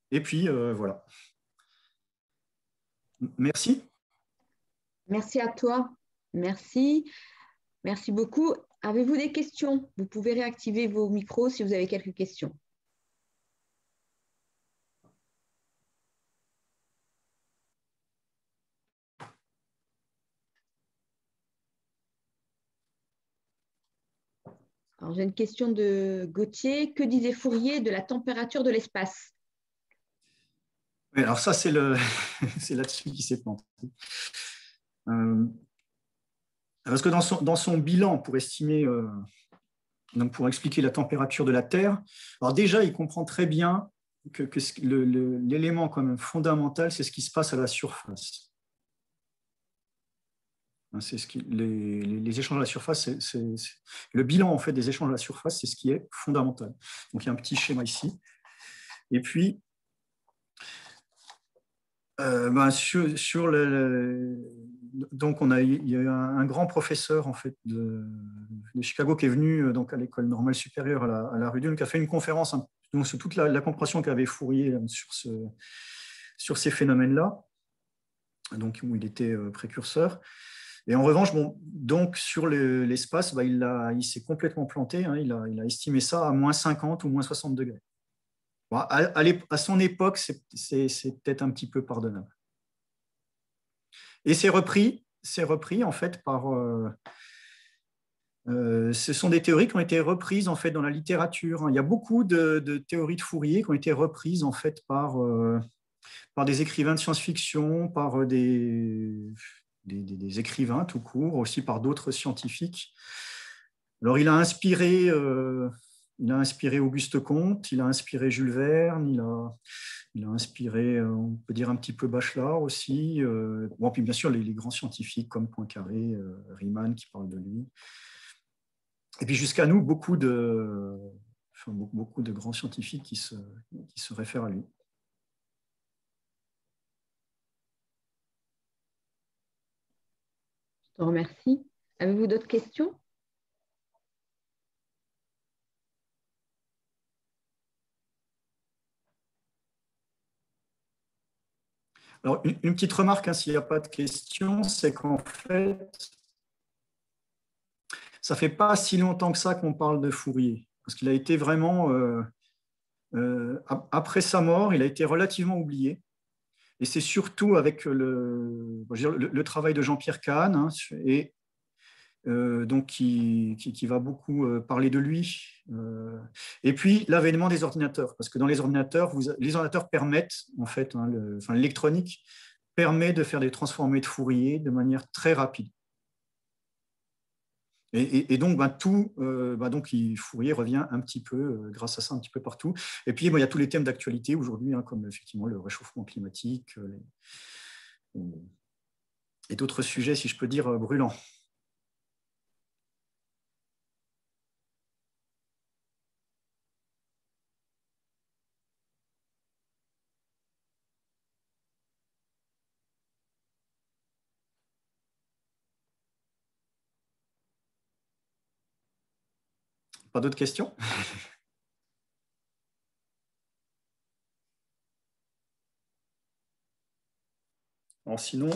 Et puis voilà. Merci. Merci à toi. Merci. Merci beaucoup. Avez-vous des questions? Vous pouvez réactiver vos micros si vous avez quelques questions. Alors, j'ai une question de Gauthier. Que disait Fourier de la température de l'espace? Oui, alors ça, c'est là-dessus qu'il s'est planté. Parce que dans son bilan, pour estimer, donc pour expliquer la température de la Terre, alors déjà, il comprend très bien que l'élément quand même fondamental, c'est ce qui se passe à la surface. C'est les échanges à la surface, le bilan en fait des échanges à la surface, c'est ce qui est fondamental. Donc il y a un petit schéma ici. Et puis, donc il y a eu un grand professeur en fait de Chicago qui est venu donc à l'école normale supérieure à la Rue qui a fait une conférence donc, sur toute la compréhension qu'avait Fourier sur ces phénomènes-là, donc où il était précurseur. Et en revanche, bon, donc sur l'espace, il s'est complètement planté. Hein, il a estimé ça à moins 50 ou moins 60 degrés. Bon, à son époque, c'est peut-être un petit peu pardonnable. Et c'est repris en fait par. Ce sont des théories qui ont été reprises en fait dans la littérature. Il y a beaucoup de théories de Fourier qui ont été reprises en fait par des écrivains de science-fiction, par des écrivains tout court, aussi par d'autres scientifiques. Alors il a inspiré Auguste Comte, il a inspiré Jules Verne, il a inspiré, on peut dire, un petit peu Bachelard aussi. Bon, puis bien sûr, les grands scientifiques comme Poincaré, Riemann qui parlent de lui. Et puis jusqu'à nous, beaucoup de grands scientifiques qui se réfèrent à lui. Je te remercie. Avez-vous d'autres questions? Alors, une petite remarque, hein, s'il n'y a pas de questions, c'est qu'en fait, ça ne fait pas si longtemps que ça qu'on parle de Fourier, parce qu'il a été vraiment, après sa mort, il a été relativement oublié. Et c'est surtout avec le travail de Jean-Pierre Kahn, hein, et donc qui va beaucoup parler de lui. Et puis l'avènement des ordinateurs, parce que dans les ordinateurs permettent, en fait, hein, l'électronique permet de faire des transformés de Fourier de manière très rapide. Et donc, Fourier revient un petit peu, grâce à ça, un petit peu partout. Et puis, il y a tous les thèmes d'actualité aujourd'hui, hein, comme effectivement le réchauffement climatique et d'autres sujets, si je peux dire, brûlants. Pas d'autres questions? Alors, sinon,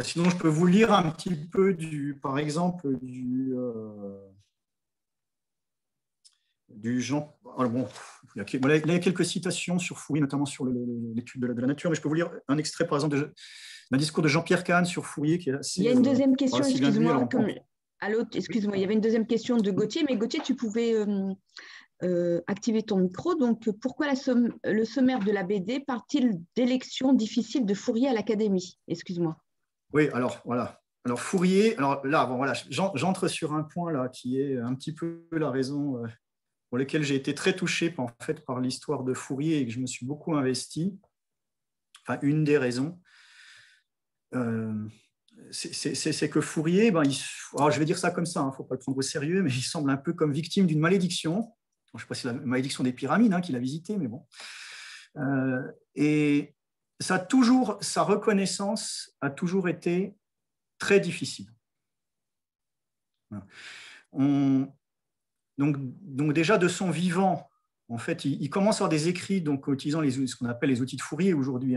sinon, je peux vous lire un petit peu, par exemple, du Jean. Alors bon, il y a quelques citations sur Fourier, notamment sur l'étude de la nature, mais je peux vous lire un extrait, par exemple, d'un discours de Jean-Pierre Kahn sur Fourier qui est assez. Il y a une deuxième question, excuse-moi. Excuse-moi, il y avait une deuxième question de Gauthier, mais Gauthier, tu pouvais activer ton micro. Donc, pourquoi le sommaire de la BD part-il d'élections difficiles de Fourier à l'Académie? Excuse-moi. Oui, alors voilà. Alors Fourier, alors là, bon, voilà, j'entre sur un point là qui est un petit peu la raison pour laquelle j'ai été très touché en fait par l'histoire de Fourier et que je me suis beaucoup investi. enfin une des raisons, c'est que Fourier, alors je vais dire ça comme ça, il ne faut pas le prendre au sérieux, mais il semble un peu comme victime d'une malédiction. Je ne sais pas si c'est la malédiction des pyramides qu'il a visité, mais bon. Et sa reconnaissance a toujours été très difficile. Donc déjà de son vivant, en fait, il commence à avoir des écrits, donc utilisant ce qu'on appelle les outils de Fourier aujourd'hui,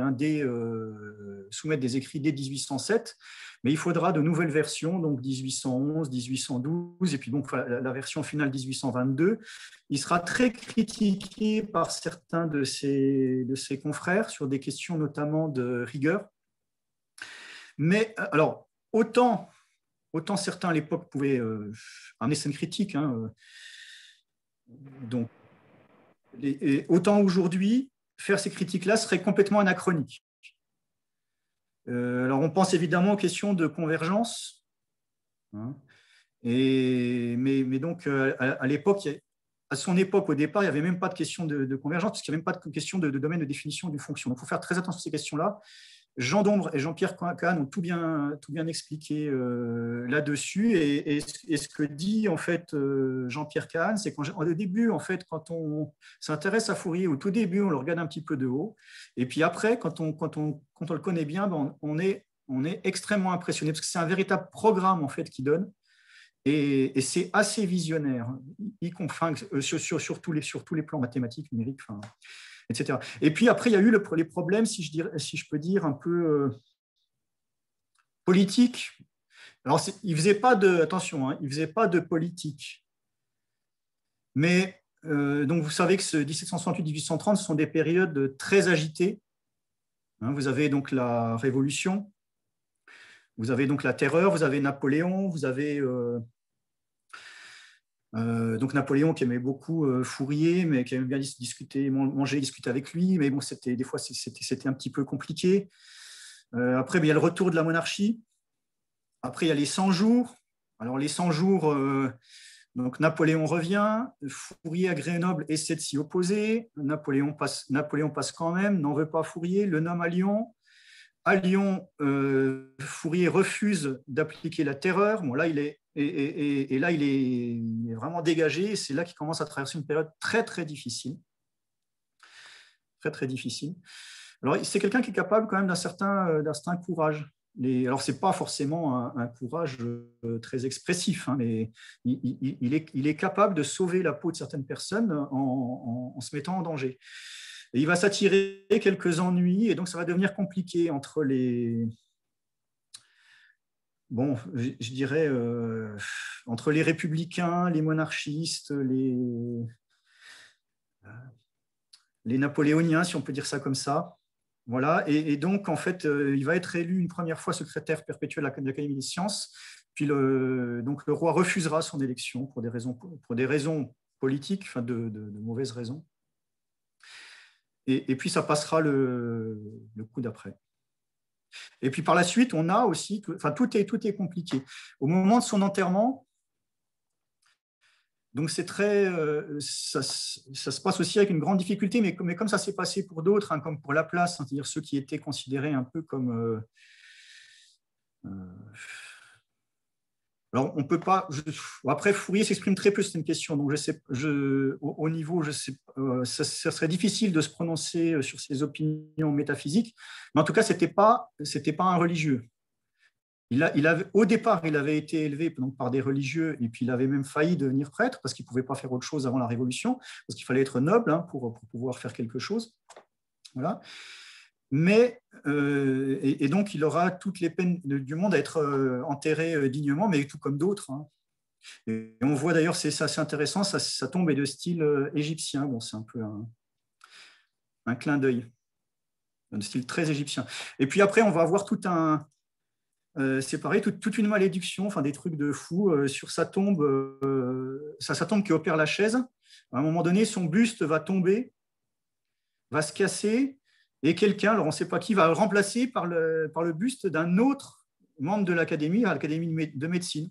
soumettre des écrits dès 1807, mais il faudra de nouvelles versions, donc 1811, 1812, et puis donc la version finale 1822. Il sera très critiqué par certains de ses confrères sur des questions notamment de rigueur. Mais alors, autant certains à l'époque pouvaient amener cette critique, donc, et autant aujourd'hui, faire ces critiques-là serait complètement anachronique. Alors, on pense évidemment aux questions de convergence, mais donc, à l'époque, à son époque, au départ, il n'y avait même pas de question de convergence, parce qu'il n'y avait même pas de question de domaine de définition d'une fonction. Donc, il faut faire très attention à ces questions-là. Jean Dombre et Jean-Pierre Kahn ont tout bien expliqué là-dessus. Et ce que dit en fait Jean-Pierre Kahn, c'est qu'au début, en fait, quand on s'intéresse à Fourier, au tout début, on le regarde un petit peu de haut. Et puis après, quand on le connaît bien, on est extrêmement impressionné parce que c'est un véritable programme en fait qu'il donne. Et c'est assez visionnaire, sur tous les plans mathématiques, numériques, etc. Et puis après, il y a eu les problèmes, si je peux dire, un peu politiques. Alors, il ne faisait pas il faisait pas de politique. Mais donc, vous savez que 1768-1830, ce sont des périodes très agitées. Vous avez donc la Révolution, vous avez donc la Terreur, vous avez Napoléon, vous avez donc Napoléon qui aimait beaucoup Fourier, mais qui aimait bien discuter avec lui, mais bon, des fois c'était un petit peu compliqué. Après, il y a le retour de la monarchie. Après, il y a les 100 jours. Alors les 100 jours, donc Napoléon revient, Fourier à Grenoble essaie de s'y opposer, Napoléon passe quand même, n'en veut pas Fourier, le nomme à Lyon. À Lyon, Fourier refuse d'appliquer la terreur. Bon, là, il est vraiment dégagé. Et c'est là qu'il commence à traverser une période très, très difficile. Très, très difficile. Alors, c'est quelqu'un qui est capable quand même d'un certain courage. Alors, ce n'est pas forcément un courage très expressif, mais il est capable de sauver la peau de certaines personnes en se mettant en danger. Et il va s'attirer quelques ennuis, et donc ça va devenir compliqué entre je dirais, entre les républicains, les monarchistes, les napoléoniens, si on peut dire ça comme ça. Voilà. Et donc, en fait, il va être élu une première fois secrétaire perpétuel de l'Académie des sciences, puis donc le roi refusera son élection pour des raisons politiques, de mauvaises raisons. Et puis, ça passera le coup d'après. Et puis, par la suite, on a aussi... tout est compliqué. Au moment de son enterrement, donc c'est très... ça se passe aussi avec une grande difficulté, mais comme ça s'est passé pour d'autres, comme pour Laplace, c'est-à-dire ceux qui étaient considérés un peu comme... Alors, on peut pas. Après, Fourier s'exprime très peu, c'est une question. Donc, au niveau, ça serait difficile de se prononcer sur ses opinions métaphysiques. Mais en tout cas, c'était pas un religieux. Au départ, il avait été élevé donc, par des religieux, et puis il avait même failli devenir prêtre parce qu'il ne pouvait pas faire autre chose avant la Révolution, parce qu'il fallait être noble pour pouvoir faire quelque chose. Voilà. Mais, et donc, il aura toutes les peines du monde à être enterré dignement, mais tout comme d'autres. Et on voit d'ailleurs, c'est assez intéressant, sa tombe est de style égyptien. Bon, c'est un peu un clin d'œil, un style très égyptien. Et puis après, on va avoir c'est pareil, toute une malédiction, des trucs de fou sur sa tombe, sa tombe qui est au Père-Lachaise. À un moment donné, son buste va tomber, va se casser, et quelqu'un, alors on ne sait pas qui, va le remplacer par le buste d'un autre membre de l'Académie de médecine.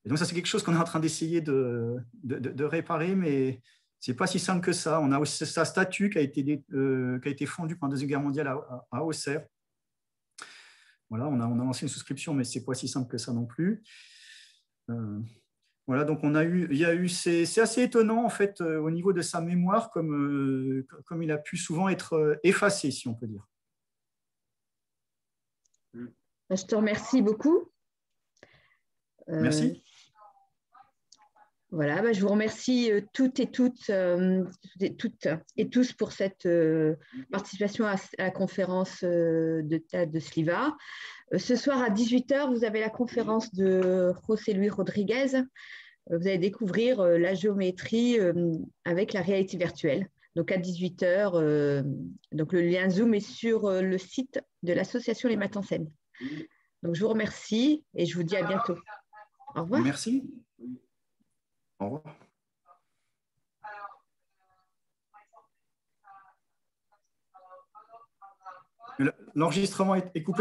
Et donc ça, c'est quelque chose qu'on est en train d'essayer de réparer, mais C'est pas si simple que ça. On a aussi sa statue qui a été fondue pendant la Deuxième Guerre mondiale à Auxerre. Voilà, on a lancé une souscription, mais c'est pas si simple que ça non plus. Voilà, donc c'est assez étonnant en fait au niveau de sa mémoire, comme il a pu souvent être effacé, si on peut dire. Je te remercie beaucoup. Merci. Voilà, je vous remercie toutes et tous pour cette participation à la conférence de Théâtre de Sliva. Ce soir à 18h, vous avez la conférence de José Luis Rodriguez. Vous allez découvrir la géométrie avec la réalité virtuelle. Donc à 18h, donc le lien Zoom est sur le site de l'association Les Maths en Scène. Donc je vous remercie et je vous dis à bientôt. Au revoir. Merci. Au revoir. L'enregistrement est coupé.